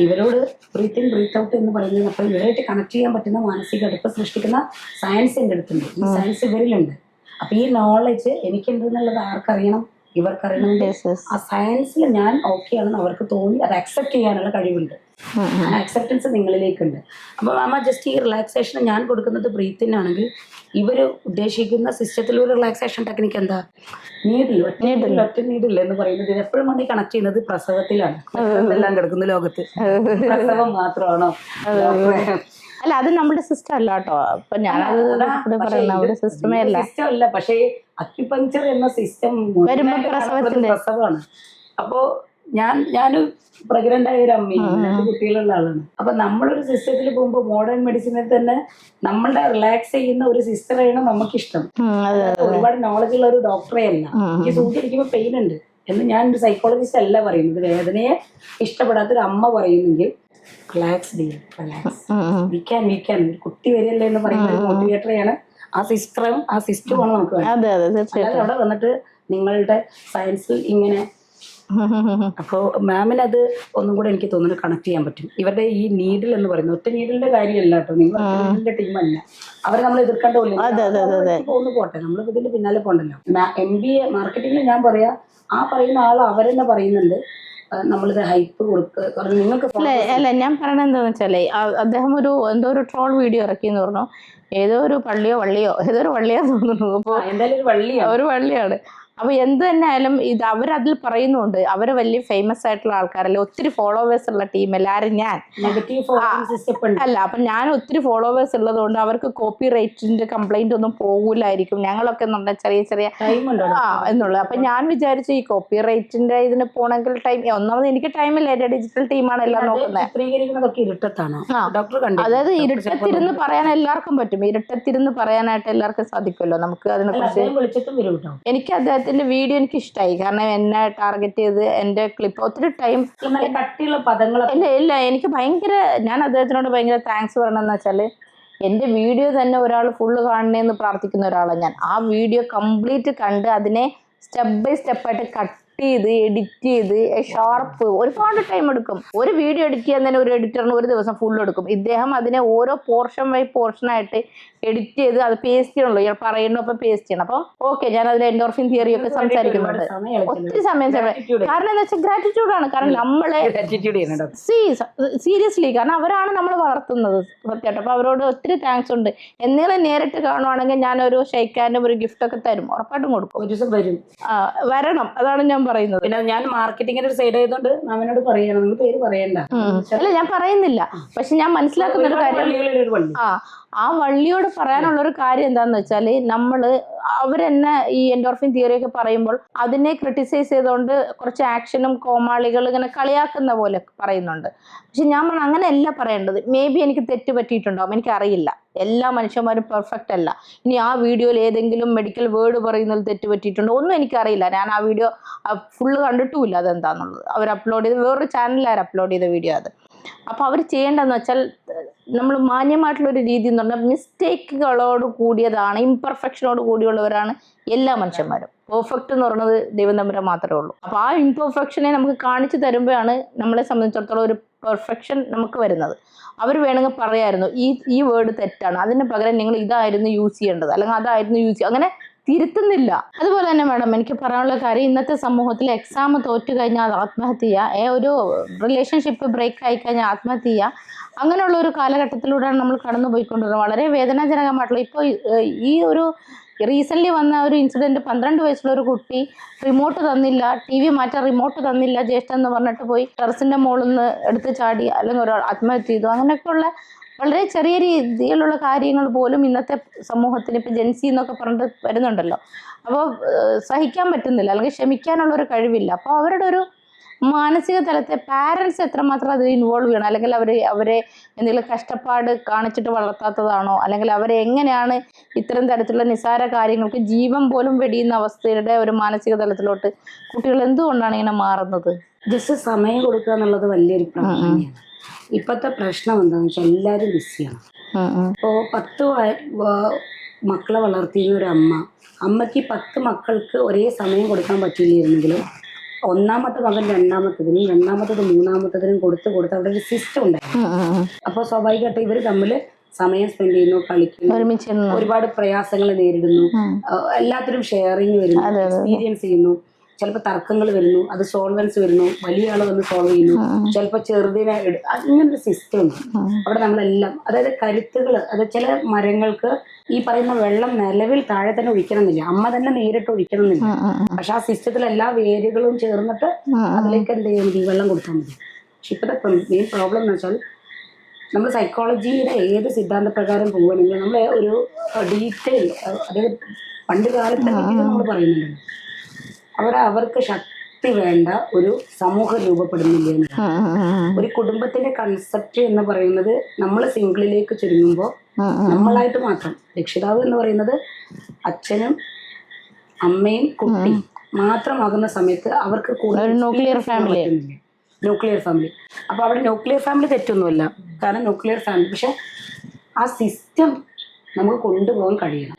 [SPEAKER 1] ഇവരോട് ബ്രീത്ത് ഇൻ ബ്രീത്ത് ഔട്ട് എന്ന് പറയുന്നത്, അപ്പോൾ ഇവരായിട്ട് കണക്ട് ചെയ്യാൻ പറ്റുന്ന മാനസിക അടുപ്പം സൃഷ്ടിക്കുന്ന സയൻസ് എൻ്റെ അടുത്തുണ്ട്. ഈ സയൻസ് ഇവരിലുണ്ട്. അപ്പോൾ ഈ നോളജ് എനിക്കുണ്ടെന്നുള്ളത് ആർക്കറിയണം? ഇവർക്കറിയണമെങ്കിൽ ആ സയൻസിൽ ഞാൻ ഓക്കെ ആണെന്ന് അവർക്ക് തോന്നി അത് അക്സെപ്റ്റ് ചെയ്യാനുള്ള കഴിവുണ്ട്. ആ അക്സെപ്റ്റൻസ് നിങ്ങളിലേക്കുണ്ട്. അപ്പോൾ മാമ ജസ്റ്റ് ഈ റിലാക്സേഷൻ ഞാൻ കൊടുക്കുന്നത് ബ്രീത്തിനാണെങ്കിൽ ഇവർ ഉദ്ദേശിക്കുന്ന സിസ്റ്റത്തിൽ ഒരു റിലാക്സേഷൻ ടെക്നിക്ക് എന്താ? ഒറ്റ നീഡില്ല എന്ന് പറയുന്നത് ഇത് എപ്പോഴും വന്ന് കണക്ട് ചെയ്യുന്നത് പ്രസവത്തിലാണ്. എല്ലാം കിടക്കുന്ന ലോകത്ത് പ്രസവം മാത്രമാണോ?
[SPEAKER 2] അല്ല, അത് നമ്മുടെ സിസ്റ്റം അല്ല കേട്ടോ. അപ്പൊ ഞാനത് സിസ്റ്റമേ അല്ല.
[SPEAKER 1] സിസ്റ്റം അല്ല, പക്ഷേ അക്യുപങ്ചർ എന്ന സിസ്റ്റം പ്രസവമാണ്. അപ്പോ ഞാൻ പ്രഗ്നന്റ് ആയ ഒരു അമ്മയും 2 കുട്ടികളുള്ള ആളാണ്. അപ്പൊ നമ്മളൊരു സിസ്റ്റത്തിൽ പോകുമ്പോൾ മോഡേൺ മെഡിസിനിൽ തന്നെ നമ്മളുടെ റിലാക്സ് ചെയ്യുന്ന ഒരു സിസ്റ്ററാണ് നമുക്കിഷ്ടം. ഒരുപാട് നോളജ് ഉള്ള ഒരു ഡോക്ടറെ അല്ല. എനിക്ക് സൂചിപ്പിക്കുമ്പോൾ പെയിൻ ഉണ്ട് എന്ന് ഞാൻ ഒരു സൈക്കോളജിസ്റ്റ് അല്ല പറയുന്നത്. വേദനയെ ഇഷ്ടപ്പെടാത്തൊരു അമ്മ പറയുന്നെങ്കിൽ റിലാക്സ് ചെയ്യും. വീക്കാൻ ഒരു കുട്ടി വരില്ലേ എന്ന് പറയുന്ന ഒരു മോട്ടിവേറ്ററെയാണ് ആ സിസ്റ്ററും ആ സിസ്റ്റമാണ് നമുക്ക് വേണ്ടത്. അവിടെ വന്നിട്ട് നിങ്ങളുടെ സയൻസിൽ ഇങ്ങനെ. അപ്പോൾ മാമിന് അത് ഒന്നും കൂടെ എനിക്ക് തോന്നുന്നു കണക്ട് ചെയ്യാൻ പറ്റും. ഇവരുടെ ഈ നീഡിൽ എന്ന് പറയുന്നത് ഒറ്റ നീഡിലിന്റെ കാര്യമല്ല കേട്ടോ. നിങ്ങൾ നീഡിലിന്റെ ടീമല്ല. അവരെ നമ്മൾ എതിർക്കേണ്ട പോകുന്നു പോട്ടെ, നമ്മൾ ഇതിന്റെ പിന്നാലെ പോകണ്ടല്ലോ. MBA മാർക്കറ്റിംഗിൽ ഞാൻ പറയാ, ആ പറയുന്ന ആൾ അവരെന്നെ പറയുന്നുണ്ട് നമ്മളിത് ഹൈപ്പ് കൊടുക്കുക നിങ്ങൾക്ക്.
[SPEAKER 2] അല്ല, ഞാൻ പറയണത് എന്താന്ന് വെച്ചാലേ, അദ്ദേഹം എന്തോ ഒരു ട്രോൾ വീഡിയോ ഇറക്കിയെന്ന് പറഞ്ഞു. ഏതോ ഒരു വള്ളിയോ തോന്നുന്നു. അപ്പൊ എന്തായാലും ഒരു വള്ളിയാണ്. അപ്പൊ എന്ത് തന്നെ ആയാലും ഇത് അവരതിൽ പറയുന്നുണ്ട്. അവര് വലിയ ഫേമസ് ആയിട്ടുള്ള ആൾക്കാരല്ലേ, ഒത്തിരി ഫോളോവേഴ്സ് ഉള്ള ടീം എല്ലാരും. ഞാൻ അല്ല, അപ്പൊ ഞാൻ ഒത്തിരി ഫോളോവേഴ്സ് ഉള്ളത് കൊണ്ട് അവർക്ക് കോപ്പി റൈറ്റിന്റെ കംപ്ലൈന്റ് ഒന്നും പോകൂലായിരിക്കും. ഞങ്ങളൊക്കെ ചെറിയ എന്നുള്ളത്. അപ്പൊ ഞാൻ വിചാരിച്ചു ഈ കോപ്പി റൈറ്റിന്റെ ഇതിന് പോണെങ്കിൽ ടൈം, ഒന്നാമത് എനിക്ക് ടൈമില്ല. എന്റെ ഡിജിറ്റൽ ടീമാണ് എല്ലാം നോക്കുന്നത്. അതായത് ഇരുട്ടത്തിരുന്ന് പറയാൻ എല്ലാവർക്കും പറ്റും. ഇരുട്ടത്തിരുന്ന് പറയാനായിട്ട് എല്ലാവർക്കും സാധിക്കുമല്ലോ. നമുക്ക് അതിനെ കുറിച്ച് എനിക്ക് അദ്ദേഹത്തിന്റെ വീഡിയോ എനിക്ക് ഇഷ്ടമായി. കാരണം എന്നെ ടാർഗറ്റ് ചെയ്ത് എന്റെ ക്ലിപ്പ് ഒത്തിരി ടൈം ഇല്ല എനിക്ക് ഭയങ്കര, ഞാൻ അദ്ദേഹത്തിനോട് ഭയങ്കര താങ്ക്സ് പറയണമെന്ന് വെച്ചാല്, എന്റെ വീഡിയോ തന്നെ ഒരാൾ ഫുള്ള് കാണണേന്ന് പ്രാർത്ഥിക്കുന്ന ഒരാളാണ് ഞാൻ. ആ വീഡിയോ കംപ്ലീറ്റ് കണ്ട് അതിനെ സ്റ്റെപ്പ് ബൈ സ്റ്റെപ്പായിട്ട് കട്ട് ചെയ്ത് എഡിറ്റ് ചെയ്ത് ഷാർപ്പ് ഒരുപാട് ടൈം എടുക്കും. ഒരു വീഡിയോ എഡിറ്റ് ചെയ്യാൻ തന്നെ ഒരു എഡിറ്ററിന് ഒരു ദിവസം ഫുൾ എടുക്കും. ഇദ്ദേഹം അതിനെ ഓരോ പോർഷൻ ബൈ പോർഷനായിട്ട് എഡിറ്റ് ചെയ്ത് അത് പേസ്റ്റ് ചെയ്യണല്ലോ. ഇയാൾ പറയുന്നൊപ്പം പേസ്റ്റ് ചെയ്യണം. അപ്പം ഓക്കെ, ഞാൻ അതിൽ എൻഡോർഫിൻ തിയറി ഒക്കെ സംസാരിക്കുന്നുണ്ട്. ഒത്തിരി സമയം കാരണം എന്താ വെച്ചാൽ ഗ്രാറ്റിറ്റ്യൂഡാണ്. കാരണം നമ്മളെ സീരിയസ്ലി, കാരണം അവരാണ് നമ്മൾ വളർത്തുന്നത് സത്യമായിട്ട്. അപ്പൊ അവരോട് ഒത്തിരി താങ്ക്സ് ഉണ്ട്. എന്തെങ്കിലും നേരിട്ട് കാണുവാണെങ്കിൽ ഞാനൊരു ഷെയ്ക്കാനും ഒരു ഗിഫ്റ്റ് ഒക്കെ തരും, ഉറപ്പായിട്ടും കൊടുക്കും. വരണം, അതാണ് ഞാൻ പറയുന്നത്.
[SPEAKER 1] പിന്നെ ഞാൻ മാർക്കറ്റിംഗിന്റെ ഒരു സൈഡ് ആയതുകൊണ്ട് മാമിനോട് പറയണം, നിങ്ങൾ പേര് പറയണ്ട.
[SPEAKER 2] അല്ല, ഞാൻ പറയുന്നില്ല. പക്ഷെ ഞാൻ മനസ്സിലാക്കുന്ന ഒരു കാര്യം, ആ വള്ളിയോട് പറയാനുള്ള ഒരു കാര്യം എന്താന്ന് വെച്ചാല്, അവരെന്നെ ഈ എൻഡോർഫിൻ തിയറി ഒക്കെ പറയുമ്പോൾ അതിനെ ക്രിട്ടിസൈസ് ചെയ്തുകൊണ്ട് കുറച്ച് ആക്ഷനും കോമാളികൾ ഇങ്ങനെ കളിയാക്കുന്ന പോലെ പറയുന്നുണ്ട്. പക്ഷെ ഞാൻ പറഞ്ഞ അങ്ങനെയല്ല പറയേണ്ടത്. മേ ബി എനിക്ക് തെറ്റ് പറ്റിയിട്ടുണ്ടാവും, എനിക്കറിയില്ല. എല്ലാ മനുഷ്യന്മാരും പെർഫെക്റ്റ് അല്ല. ഇനി ആ വീഡിയോയിൽ ഏതെങ്കിലും മെഡിക്കൽ വേർഡ് പറയുന്നതിൽ തെറ്റ് പറ്റിയിട്ടുണ്ടോ ഒന്നും എനിക്കറിയില്ല. ഞാൻ ആ വീഡിയോ ഫുള്ള് കണ്ടിട്ടുമില്ല അതെന്താന്നുള്ളത്. അവർ അപ്ലോഡ് ചെയ്ത് വേറൊരു ചാനലിലായിരുന്നു അപ്ലോഡ് ചെയ്ത വീഡിയോ അത്. അപ്പോൾ അവർ ചെയ്യേണ്ടതെന്ന് വെച്ചാൽ, നമ്മൾ മാന്യമായിട്ടുള്ളൊരു രീതി എന്ന് പറഞ്ഞാൽ മിസ്റ്റേക്കുകളോട് കൂടിയതാണ്, ഇംപെർഫെക്ഷനോട് കൂടിയുള്ളവരാണ് എല്ലാ മനുഷ്യന്മാരും. പെർഫെക്റ്റ് എന്ന് പറയുന്നത് ദൈവം തമ്പുരാൻ മാത്രമേ ഉള്ളൂ. അപ്പോൾ ആ ഇംപെർഫെക്ഷനെ നമുക്ക് കാണിച്ചു തരുമ്പോഴാണ് നമ്മളെ സംബന്ധിച്ചിടത്തോളം ഒരു പെർഫെക്ഷൻ നമുക്ക് വരുന്നത്. അവർ വേണമെങ്കിൽ പറയായിരുന്നു ഈ വേർഡ് തെറ്റാണ്, അതിന് പകരം നിങ്ങൾ ഇതായിരുന്നു യൂസ് ചെയ്യേണ്ടത്, അല്ലെങ്കിൽ അതായിരുന്നു യൂസ് ചെയ്യുക, അങ്ങനെ തിരുത്തുന്നില്ല. അതുപോലെ തന്നെ മാഡം, എനിക്ക് പറയാനുള്ള കാര്യം, ഇന്നത്തെ സമൂഹത്തിൽ എക്സാം തോറ്റു കഴിഞ്ഞാൽ ആത്മഹത്യ ചെയ്യുക, ഒരു റിലേഷൻഷിപ്പ് ബ്രേക്ക് ആയി കഴിഞ്ഞാൽ ആത്മഹത്യ ചെയ്യുക, അങ്ങനെയുള്ള ഒരു കാലഘട്ടത്തിലൂടെയാണ് നമ്മൾ കടന്നു പോയിക്കൊണ്ടിരുന്നത്. വളരെ വേദനാജനകമായിട്ടുള്ള, ഇപ്പോൾ ഈ ഒരു റീസെൻ്റ്ലി വന്ന ഒരു ഇൻസിഡൻറ്റ്, 12 വയസ്സുള്ള ഒരു കുട്ടി റിമോട്ട് തന്നില്ല, TV മാറ്റാൻ റിമോട്ട് തന്നില്ല ജ്യേഷ്ഠൻ എന്ന് പറഞ്ഞിട്ട് പോയി ടെറസിൻ്റെ മുകളിൽ നിന്ന് എടുത്ത് ചാടി, അല്ലെങ്കിൽ ഒരാൾ ആത്മഹത്യ ചെയ്തു. അങ്ങനെയൊക്കെയുള്ള വളരെ ചെറിയ രീതിയിലുള്ള കാര്യങ്ങൾ പോലും ഇന്നത്തെ സമൂഹത്തിന് ഇപ്പം ജെൻസി എന്നൊക്കെ പറഞ്ഞിട്ട് വരുന്നുണ്ടല്ലോ. അപ്പോൾ സഹിക്കാൻ പറ്റുന്നില്ല, അല്ലെങ്കിൽ ക്ഷമിക്കാനുള്ളൊരു കഴിവില്ല. അപ്പോൾ അവരുടെ ഒരു മാനസിക തലത്തെ പാരൻസ് എത്രമാത്രം അതിൽ ഇൻവോൾവ് ചെയ്യണം, അല്ലെങ്കിൽ അവരെ എന്തെങ്കിലും കഷ്ടപ്പാട് കാണിച്ചിട്ട് വളർത്താത്തതാണോ, അല്ലെങ്കിൽ അവരെ എങ്ങനെയാണ് ഇത്തരം തരത്തിലുള്ള നിസ്സാര കാര്യങ്ങൾക്ക് ജീവൻ പോലും വെടിയുന്ന അവസ്ഥയുടെ ഒരു മാനസിക തലത്തിലോട്ട് കുട്ടികൾ എന്തുകൊണ്ടാണ് ഇങ്ങനെ മാറുന്നത്?
[SPEAKER 1] ജസ്റ്റ് സമയം കൊടുക്കുക എന്നുള്ളത് വലിയൊരു പ്രാധാന്യമാണ്. ഇപ്പോഴത്തെ പ്രശ്നം എന്താണെന്ന് വെച്ചാൽ എല്ലാവരും ബിസിയാണ്. ഇപ്പോൾ 10 മക്കളെ വളർത്തിയിരുന്ന ഒരു അമ്മയ്ക്ക് 10 മക്കൾക്ക് ഒരേ സമയം കൊടുക്കാൻ പറ്റില്ലായിരുന്നെങ്കിലും ഒന്നാമത്തെ മകൻ രണ്ടാമത്തതിനും രണ്ടാമത്തത് മൂന്നാമത്തതിനും കൊടുത്ത് അവിടെ ഒരു സിസ്റ്റം ഉണ്ടായിരുന്നു. അപ്പോൾ സ്വാഭാവികമായിട്ട് ഇവർ തമ്മിൽ സമയം സ്പെൻഡ് ചെയ്യുന്നു, കളിക്കുന്നു, ഒരുപാട് പ്രയാസങ്ങൾ നേരിടുന്നു, എല്ലാത്തിനും ഷെയറിങ് വരുന്നു, എക്സ്പീരിയൻസ് ചെയ്യുന്നു. ചിലപ്പോൾ തർക്കങ്ങൾ വരുന്നു, അത് സോൾവൻസ് വരുന്നു, വലിയ ആൾ വന്ന് സോൾവ് ചെയ്യുന്നു, ചിലപ്പോൾ ചെറുതിനെ അങ്ങനൊരു സിസ്റ്റം ഉണ്ട് അവിടെ. നമ്മളെല്ലാം അതായത് കരുത്തുകൾ, അത് ചില മരങ്ങൾക്ക് ഈ പറയുന്ന വെള്ളം നിലവിൽ താഴെ തന്നെ ഒഴിക്കണമെന്നില്ല, അമ്മ തന്നെ നേരിട്ട് ഒഴിക്കണമെന്നില്ല. പക്ഷെ ആ സിസ്റ്റത്തിൽ എല്ലാ വേരുകളും ചേർന്നിട്ട് അതിലേക്ക് എന്ത് ചെയ്യാൻ മതി, വെള്ളം കൊടുത്താൽ മതി. പക്ഷെ ഇപ്പോഴത്തെ മെയിൻ പ്രോബ്ലം എന്ന് വെച്ചാൽ നമ്മൾ സൈക്കോളജിയുടെ ഏത് സിദ്ധാന്ത പ്രകാരം പോവുകയാണെങ്കിൽ നമ്മൾ ഒരു ഡീറ്റെയിൽ, അതായത് പണ്ട് കാലത്തെ നമ്മൾ പറയുന്നുണ്ടല്ലോ, അവിടെ അവർക്ക് ശക്തി വേണ്ട ഒരു സമൂഹം രൂപപ്പെടുന്നില്ല എന്നതാണ്. ഒരു കുടുംബത്തിന്റെ കൺസെപ്റ്റ് എന്ന് പറയുന്നത് നമ്മൾ സിംഗിളിലേക്ക് ചുരുങ്ങുമ്പോൾ നമ്മളായിട്ട് മാത്രം, രക്ഷിതാവ് എന്ന് പറയുന്നത് അച്ഛനും അമ്മയും കുട്ടിയും മാത്രമാകുന്ന സമയത്ത് അവർക്ക് കൂടുതൽ ന്യൂക്ലിയർ ഫാമിലി. അപ്പൊ അവിടെ ന്യൂക്ലിയർ ഫാമിലി തെറ്റൊന്നുമല്ല, കാരണം ന്യൂക്ലിയർ ഫാമിലി, പക്ഷെ ആ സിസ്റ്റം നമുക്ക് കൊണ്ടുപോകാൻ കഴിയണം.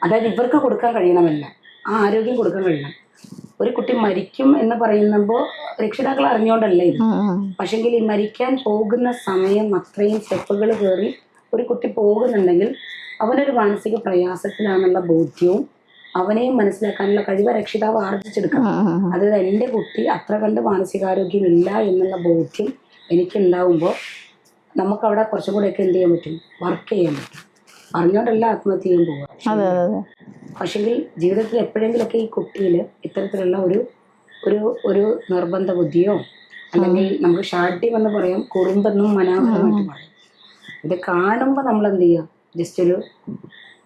[SPEAKER 1] അതായത് ഇവർക്ക് കൊടുക്കാൻ കഴിയണമല്ല, ആ ആരോഗ്യം കൊടുക്കാൻ കഴിയണം. ഒരു കുട്ടി മരിക്കും എന്ന് പറയുമ്പോൾ രക്ഷിതാക്കൾ അറിഞ്ഞുകൊണ്ടല്ല ഇത്, പക്ഷെങ്കിൽ ഈ മരിക്കാൻ പോകുന്ന സമയം അത്രയും സ്റ്റെപ്പുകൾ കയറി ഒരു കുട്ടി പോകുന്നുണ്ടെങ്കിൽ അവനൊരു മാനസിക പ്രയാസത്തിലാണെന്നുള്ള ബോധ്യവും അവനെയും മനസ്സിലാക്കാനുള്ള കഴിവ് രക്ഷിതാവ് ആർജിച്ചെടുക്കണം. അതായത് എൻ്റെ കുട്ടി അത്ര കണ്ട് മാനസികാരോഗ്യമില്ല എന്നുള്ള ബോധ്യം എനിക്കുണ്ടാവുമ്പോൾ നമുക്കവിടെ കുറച്ചും കൂടെയൊക്കെ എന്ത് ചെയ്യാൻ പറ്റും, വർക്ക് ചെയ്യാൻ പറ്റും. പറഞ്ഞുകൊണ്ടല്ല ആത്മഹത്യ ചെയ്യാൻ പോവുക. പക്ഷെങ്കിൽ ജീവിതത്തിൽ എപ്പോഴെങ്കിലൊക്കെ ഈ കുട്ടിയിൽ ഇത്തരത്തിലുള്ള ഒരു നിർബന്ധ ബുദ്ധിയോ അല്ലെങ്കിൽ നമുക്ക് ഷാഠ്യം എന്ന് പറയാം, കുറുമ്പെന്നും മനോഹരമായിട്ട് പറയും. ഇത് കാണുമ്പോൾ നമ്മൾ എന്ത് ചെയ്യുക, ജസ്റ്റ് ഒരു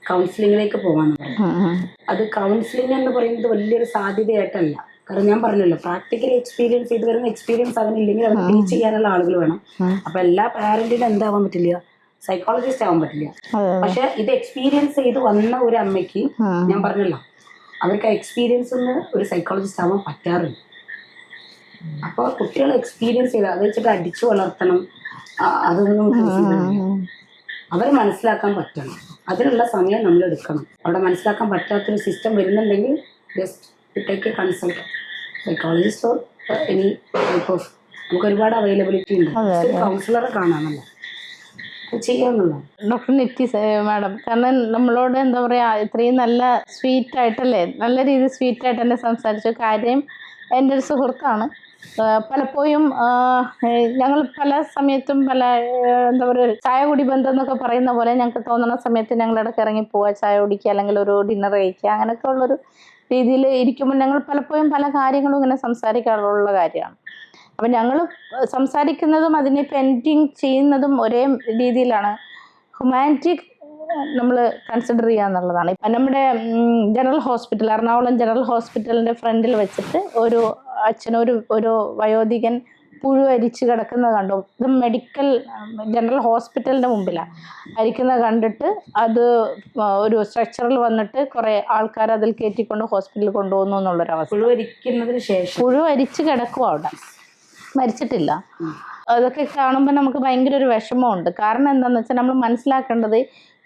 [SPEAKER 1] കൗൺസിലിങ്ങിലേക്ക് പോകാമെന്ന് പറയും. അത് കൗൺസിലിംഗ് എന്ന് പറയുന്നത് വലിയൊരു സാധ്യതയായിട്ടല്ല. കാരണം ഞാൻ പറഞ്ഞല്ലോ, പ്രാക്ടിക്കൽ എക്സ്പീരിയൻസ് ചെയ്ത് വരുന്ന എക്സ്പീരിയൻസ് അവനില്ലെങ്കിൽ അവൻ ടീച്ച് ചെയ്യാനുള്ള ആളുകൾ വേണം. അപ്പൊ എല്ലാ പാരന്റിനും എന്താവാൻ പറ്റില്ല, സൈക്കോളജിസ്റ്റ് ആവാൻ പറ്റില്ല. പക്ഷെ ഇത് എക്സ്പീരിയൻസ് ചെയ്ത് വന്ന ഒരു അമ്മയ്ക്ക് ഞാൻ പറഞ്ഞല്ലോ, അവർക്ക് ആ എക്സ്പീരിയൻസ് ഒന്ന് ഒരു സൈക്കോളജിസ്റ്റ് ആവാൻ പറ്റാറുണ്ട്. അപ്പോൾ കുട്ടികൾ എക്സ്പീരിയൻസ് ചെയ്ത് അത് വെച്ചിട്ട് അടിച്ചു വളർത്തണം, അതൊന്നും അവരെ മനസ്സിലാക്കാൻ പറ്റണം. അതിനുള്ള സമയം നമ്മൾ എടുക്കണം. അവിടെ മനസ്സിലാക്കാൻ പറ്റാത്തൊരു സിസ്റ്റം വരുന്നുണ്ടെങ്കിൽ just take A consult psychologist or any type of, നമുക്ക് ഒരുപാട് അവൈലബിലിറ്റി ഉണ്ട്. കൗൺസിലറെ കാണാമല്ലോ, ചെയ്യാമെന്നുള്ളൂ.
[SPEAKER 2] ഡോക്ടർ നിറ്റി മാഡം, കാരണം നമ്മളോട് എന്താ പറയുക, ഇത്രയും നല്ല സ്വീറ്റ് ആയിട്ടല്ലേ, നല്ല രീതിയിൽ സ്വീറ്റ് ആയിട്ട് തന്നെ സംസാരിച്ചു. കാര്യം എൻ്റെ ഒരു സുഹൃത്താണ്. പലപ്പോഴും ഞങ്ങൾ പല സമയത്തും പല എന്താ പറയുക, ചായ കുടി ബന്ധം എന്നൊക്കെ പറയുന്ന പോലെ ഞങ്ങൾക്ക് തോന്നുന്ന സമയത്ത് ഞങ്ങൾ ഇടയ്ക്ക് ഇറങ്ങി പോവുക, ചായ കുടിക്കുക, അല്ലെങ്കിൽ ഒരു ഡിന്നർ കഴിക്കുക, അങ്ങനെയൊക്കെ ഉള്ളൊരു രീതിയിൽ ഇരിക്കുമ്പോൾ ഞങ്ങൾ പലപ്പോഴും പല കാര്യങ്ങളും ഇങ്ങനെ സംസാരിക്കാറുള്ള കാര്യമാണ്. അപ്പം ഞങ്ങൾ സംസാരിക്കുന്നതും അതിനെ പെയിൻറ്റിങ് ചെയ്യുന്നതും ഒരേ രീതിയിലാണ്. ഹ്യൂമാനിറ്റിക് നമ്മൾ കൺസിഡർ ചെയ്യുക എന്നുള്ളതാണ്. ഇപ്പം നമ്മുടെ ജനറൽ ഹോസ്പിറ്റൽ, എറണാകുളം ജനറൽ ഹോസ്പിറ്റലിൻ്റെ ഫ്രണ്ടിൽ വെച്ചിട്ട് ഒരു ഒരു വയോധികൻ പുഴുവരിച്ച് കിടക്കുന്നത് കണ്ടു. ഇത് മെഡിക്കൽ ജനറൽ ഹോസ്പിറ്റലിൻ്റെ മുമ്പിലാണ് അരിക്കുന്നത് കണ്ടിട്ട്, അത് ഒരു സ്ട്രെച്ചറിൽ വന്നിട്ട് കുറേ ആൾക്കാർ അതിൽ കയറ്റിക്കൊണ്ട് ഹോസ്പിറ്റലിൽ കൊണ്ടുപോകുന്നു എന്നുള്ളൊരവസ്ഥ.
[SPEAKER 1] പുഴുവരിക്കുന്നതിന് ശേഷം
[SPEAKER 2] പുഴുവരിച്ച് കിടക്കും, അവിടെ മരിച്ചിട്ടില്ല. അതൊക്കെ കാണുമ്പോൾ നമുക്ക് ഭയങ്കര ഒരു വിഷമമുണ്ട്. കാരണം എന്താണെന്ന് വെച്ചാൽ നമ്മൾ മനസ്സിലാക്കേണ്ടത്,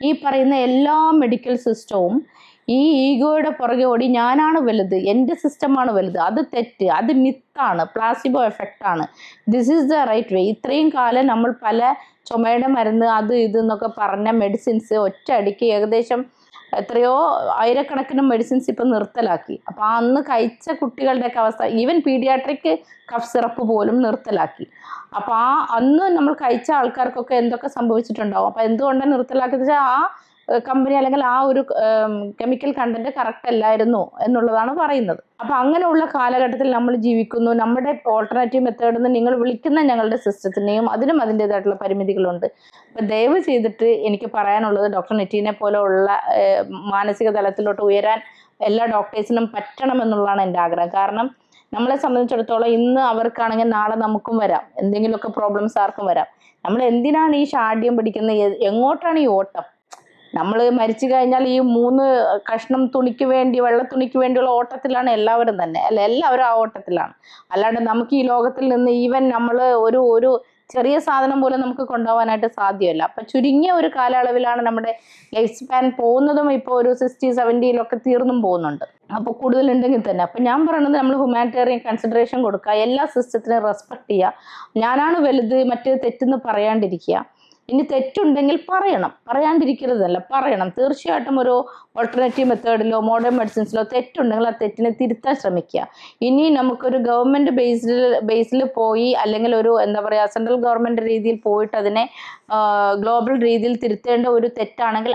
[SPEAKER 2] ഈ പറയുന്ന എല്ലാ മെഡിക്കൽ സിസ്റ്റവും ഈ ഈഗോയുടെ പുറകെ ഓടി ഞാനാണ് വലുത്, എൻ്റെ സിസ്റ്റമാണ് വലുത്, അത് തെറ്റ്, അത് മിത്താണ്, പ്ലാസിബോ എഫക്റ്റാണ്, this is the right way. ഇത്രയും കാലം നമ്മൾ പല ചുമയുടെ മരുന്ന് അത് ഇതെന്നൊക്കെ പറഞ്ഞ മെഡിസിൻസ് ഒറ്റ അടിക്ക് ഏകദേശം എത്രയോ ആയിരക്കണക്കിന് മെഡിസിൻസ് ഇപ്പം നിർത്തലാക്കി. അപ്പോൾ അന്ന് കഴിച്ച കുട്ടികളുടെയൊക്കെ അവസ്ഥ, ഈവൻ പീഡിയാട്രിക് കഫ് സിറപ്പ് പോലും നിർത്തലാക്കി. അപ്പോൾ അന്ന് നമ്മൾ കഴിച്ച ആൾക്കാർക്കൊക്കെ എന്തൊക്കെ സംഭവിച്ചിട്ടുണ്ടാവും. അപ്പോൾ എന്തുകൊണ്ടാണ് നിർത്തലാക്കിയെന്ന് വെച്ചാൽ ആ കമ്പനി അല്ലെങ്കിൽ ആ ഒരു കെമിക്കൽ കണ്ടന്റ് കറക്റ്റ് അല്ലായിരുന്നു എന്നുള്ളതാണ് പറയുന്നത്. അപ്പോൾ അങ്ങനെയുള്ള കാലഘട്ടത്തിൽ നമ്മൾ ജീവിക്കുന്നു. നമ്മുടെ ഓൾട്ടർനേറ്റീവ് മെത്തേഡിൽ നിന്ന് നിങ്ങൾ വിളിക്കുന്ന ഞങ്ങളുടെ സിസ്റ്റത്തിനെയും അതിനും അതിൻ്റെതായിട്ടുള്ള പരിമിതികളുണ്ട്. അപ്പോൾ ദയവ് ചെയ്തിട്ട് എനിക്ക് പറയാനുള്ളത്, ഡോക്ടർ നെറ്റീനെ പോലെ ഉള്ള മാനസിക തലത്തിലോട്ട് ഉയരാൻ എല്ലാ ഡോക്ടേഴ്സിനും പറ്റണമെന്നുള്ളതാണ് എൻ്റെ ആഗ്രഹം. കാരണം നമ്മളെ സംബന്ധിച്ചിടത്തോളം ഇന്ന് അവർക്കാണെങ്കിൽ നാളെ നമുക്കും വരാം, എന്തെങ്കിലുമൊക്കെ പ്രോബ്ലംസ് ആർക്കും വരാം. നമ്മൾ എന്തിനാണ് ഈ ഷാഢ്യം പിടിക്കുന്നത്, എങ്ങോട്ടാണ് ഈ ഓട്ടം? നമ്മൾ മരിച്ചു കഴിഞ്ഞാൽ ഈ 3 കഷ്ണം തുണിക്ക് വേണ്ടി, വെള്ളത്തുണിക്ക് വേണ്ടിയുള്ള ഓട്ടത്തിലാണ് എല്ലാവരും തന്നെ, അല്ല എല്ലാവരും ആ ഓട്ടത്തിലാണ്. അല്ലാണ്ട് നമുക്ക് ഈ ലോകത്തിൽ നിന്ന് ഈവൻ നമ്മൾ ഒരു ചെറിയ സാധനം പോലും നമുക്ക് കൊണ്ടുപോകാനായിട്ട് സാധ്യമല്ല. അപ്പം ചുരുങ്ങിയ ഒരു കാലയളവിലാണ് നമ്മുടെ ലൈഫ് സ്പാൻ പോകുന്നതും. ഇപ്പോൾ ഒരു 60-70 തീർന്നും പോകുന്നുണ്ട്. അപ്പോൾ കൂടുതലുണ്ടെങ്കിൽ തന്നെ. അപ്പം ഞാൻ പറയുന്നത് നമ്മൾ ഹ്യൂമാനിറ്റേറിയൻ കൺസിഡറേഷൻ കൊടുക്കുക, എല്ലാ സിസ്റ്റത്തിനും റെസ്പെക്ട് ചെയ്യുക. ഞാനാണ് വലുത് മറ്റേ തെറ്റെന്ന് പറയാണ്ടിരിക്കുക. ഇനി തെറ്റുണ്ടെങ്കിൽ പറയണം, പറയാണ്ടിരിക്കരുതല്ല, പറയണം. തീർച്ചയായിട്ടും ഒരു ഓൾട്ടർനേറ്റീവ് മെത്തേഡിലോ മോഡേൺ മെഡിസിൻസിലോ തെറ്റുണ്ടെങ്കിൽ ആ തെറ്റിനെ തിരുത്താൻ ശ്രമിക്കുക. ഇനി നമുക്കൊരു ഗവൺമെൻറ് ബേസിൽ പോയി അല്ലെങ്കിൽ ഒരു എന്താ പറയുക സെൻട്രൽ ഗവൺമെൻറ് രീതിയിൽ പോയിട്ട് അതിനെ ഗ്ലോബൽ രീതിയിൽ തിരുത്തേണ്ട ഒരു തെറ്റാണെങ്കിൽ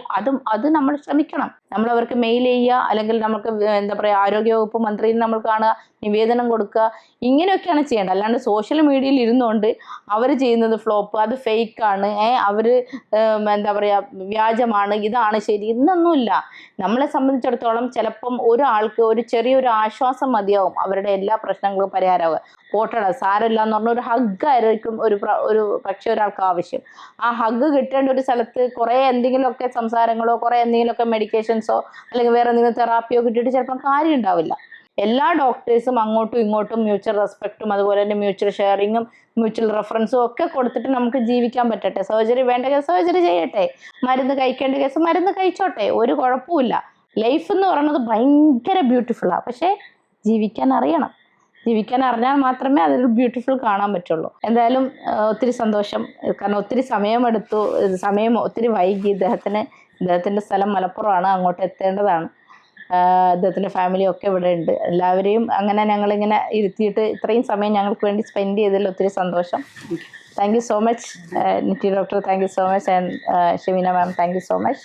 [SPEAKER 2] അത് നമ്മൾ ശ്രമിക്കണം. നമ്മൾ അവർക്ക് മെയിൽ ചെയ്യുക, അല്ലെങ്കിൽ നമുക്ക് എന്താ പറയുക ആരോഗ്യവകുപ്പ് മന്ത്രിയെ നമ്മൾ കാണുക, നിവേദനം കൊടുക്കുക, ഇങ്ങനെയൊക്കെയാണ് ചെയ്യേണ്ടത്. അല്ലാണ്ട് സോഷ്യൽ മീഡിയയിൽ ഇരുന്നുകൊണ്ട് അവർ ചെയ്യുന്നത് ഫ്ലോപ്പ്, അത് ഫേക്കാണ്, അവർ എന്താ പറയുക വ്യാജമാണ്, ഇതാണ് ശരി, ഇന്നൊന്നുമില്ല. നമ്മളെ സംബന്ധിച്ചിടത്തോളം ചിലപ്പം ഒരാൾക്ക് ഒരു ചെറിയൊരു ആശ്വാസം മതിയാവും അവരുടെ എല്ലാ പ്രശ്നങ്ങളും പരിഹാരമാവുക. പോട്ടട സാരമില്ല എന്ന് പറഞ്ഞ ഒരു ഹഗ്ഗായിരിക്കും ഒരു പക്ഷേ ഒരാൾക്ക് ആവശ്യം. ആ ഹഗ്ഗ് കിട്ടേണ്ട ഒരു സ്ഥലത്ത് കുറേ എന്തെങ്കിലുമൊക്കെ സംസാരങ്ങളോ കുറേ എന്തെങ്കിലുമൊക്കെ മെഡിക്കേഷൻസോ അല്ലെങ്കിൽ വേറെ എന്തെങ്കിലും തെറാപ്പിയോ കിട്ടിയിട്ട് ചിലപ്പം കാര്യം ഉണ്ടാവില്ല. എല്ലാ ഡോക്ടേഴ്സും അങ്ങോട്ടും ഇങ്ങോട്ടും മ്യൂച്വൽ റെസ്പെക്റ്റും അതുപോലെ തന്നെ മ്യൂച്വൽ ഷെയറിങ്ങും മ്യൂച്വൽ റെഫറൻസും ഒക്കെ കൊടുത്തിട്ട് നമുക്ക് ജീവിക്കാൻ പറ്റട്ടെ. സർജറി വേണ്ട കേസ് സർജറി ചെയ്യട്ടെ, മരുന്ന് കഴിക്കേണ്ട കേസ് മരുന്ന് കഴിച്ചോട്ടെ, ഒരു കുഴപ്പമില്ല. ലൈഫ് എന്ന് പറയുന്നത് ഭയങ്കര ബ്യൂട്ടിഫുള്ളാണ്. പക്ഷേ ജീവിക്കാൻ അറിയണം. ജീവിക്കാൻ അറിഞ്ഞാൽ മാത്രമേ അതൊരു ബ്യൂട്ടിഫുൾ കാണാൻ പറ്റുള്ളൂ. എന്തായാലും ഒത്തിരി സന്തോഷം. കാരണം ഒത്തിരി സമയമെടുത്തു, സമയം ഒത്തിരി വൈകി. ഇദ്ദേഹത്തിൻ്റെ സ്ഥലം മലപ്പുറമാണ്, അങ്ങോട്ട് എത്തേണ്ടതാണ്. അദ്ദേഹത്തിൻ്റെ ഫാമിലിയൊക്കെ ഇവിടെ ഉണ്ട്. എല്ലാവരെയും അങ്ങനെ ഞങ്ങളിങ്ങനെ ഇരുത്തിയിട്ട് ഇത്രയും സമയം ഞങ്ങൾക്ക് വേണ്ടി സ്പെൻഡ് ചെയ്തതിൽ ഒത്തിരി സന്തോഷം. Thank you so much Niti doctor, thank you so much. And Shemeena ma'am, thank you so much.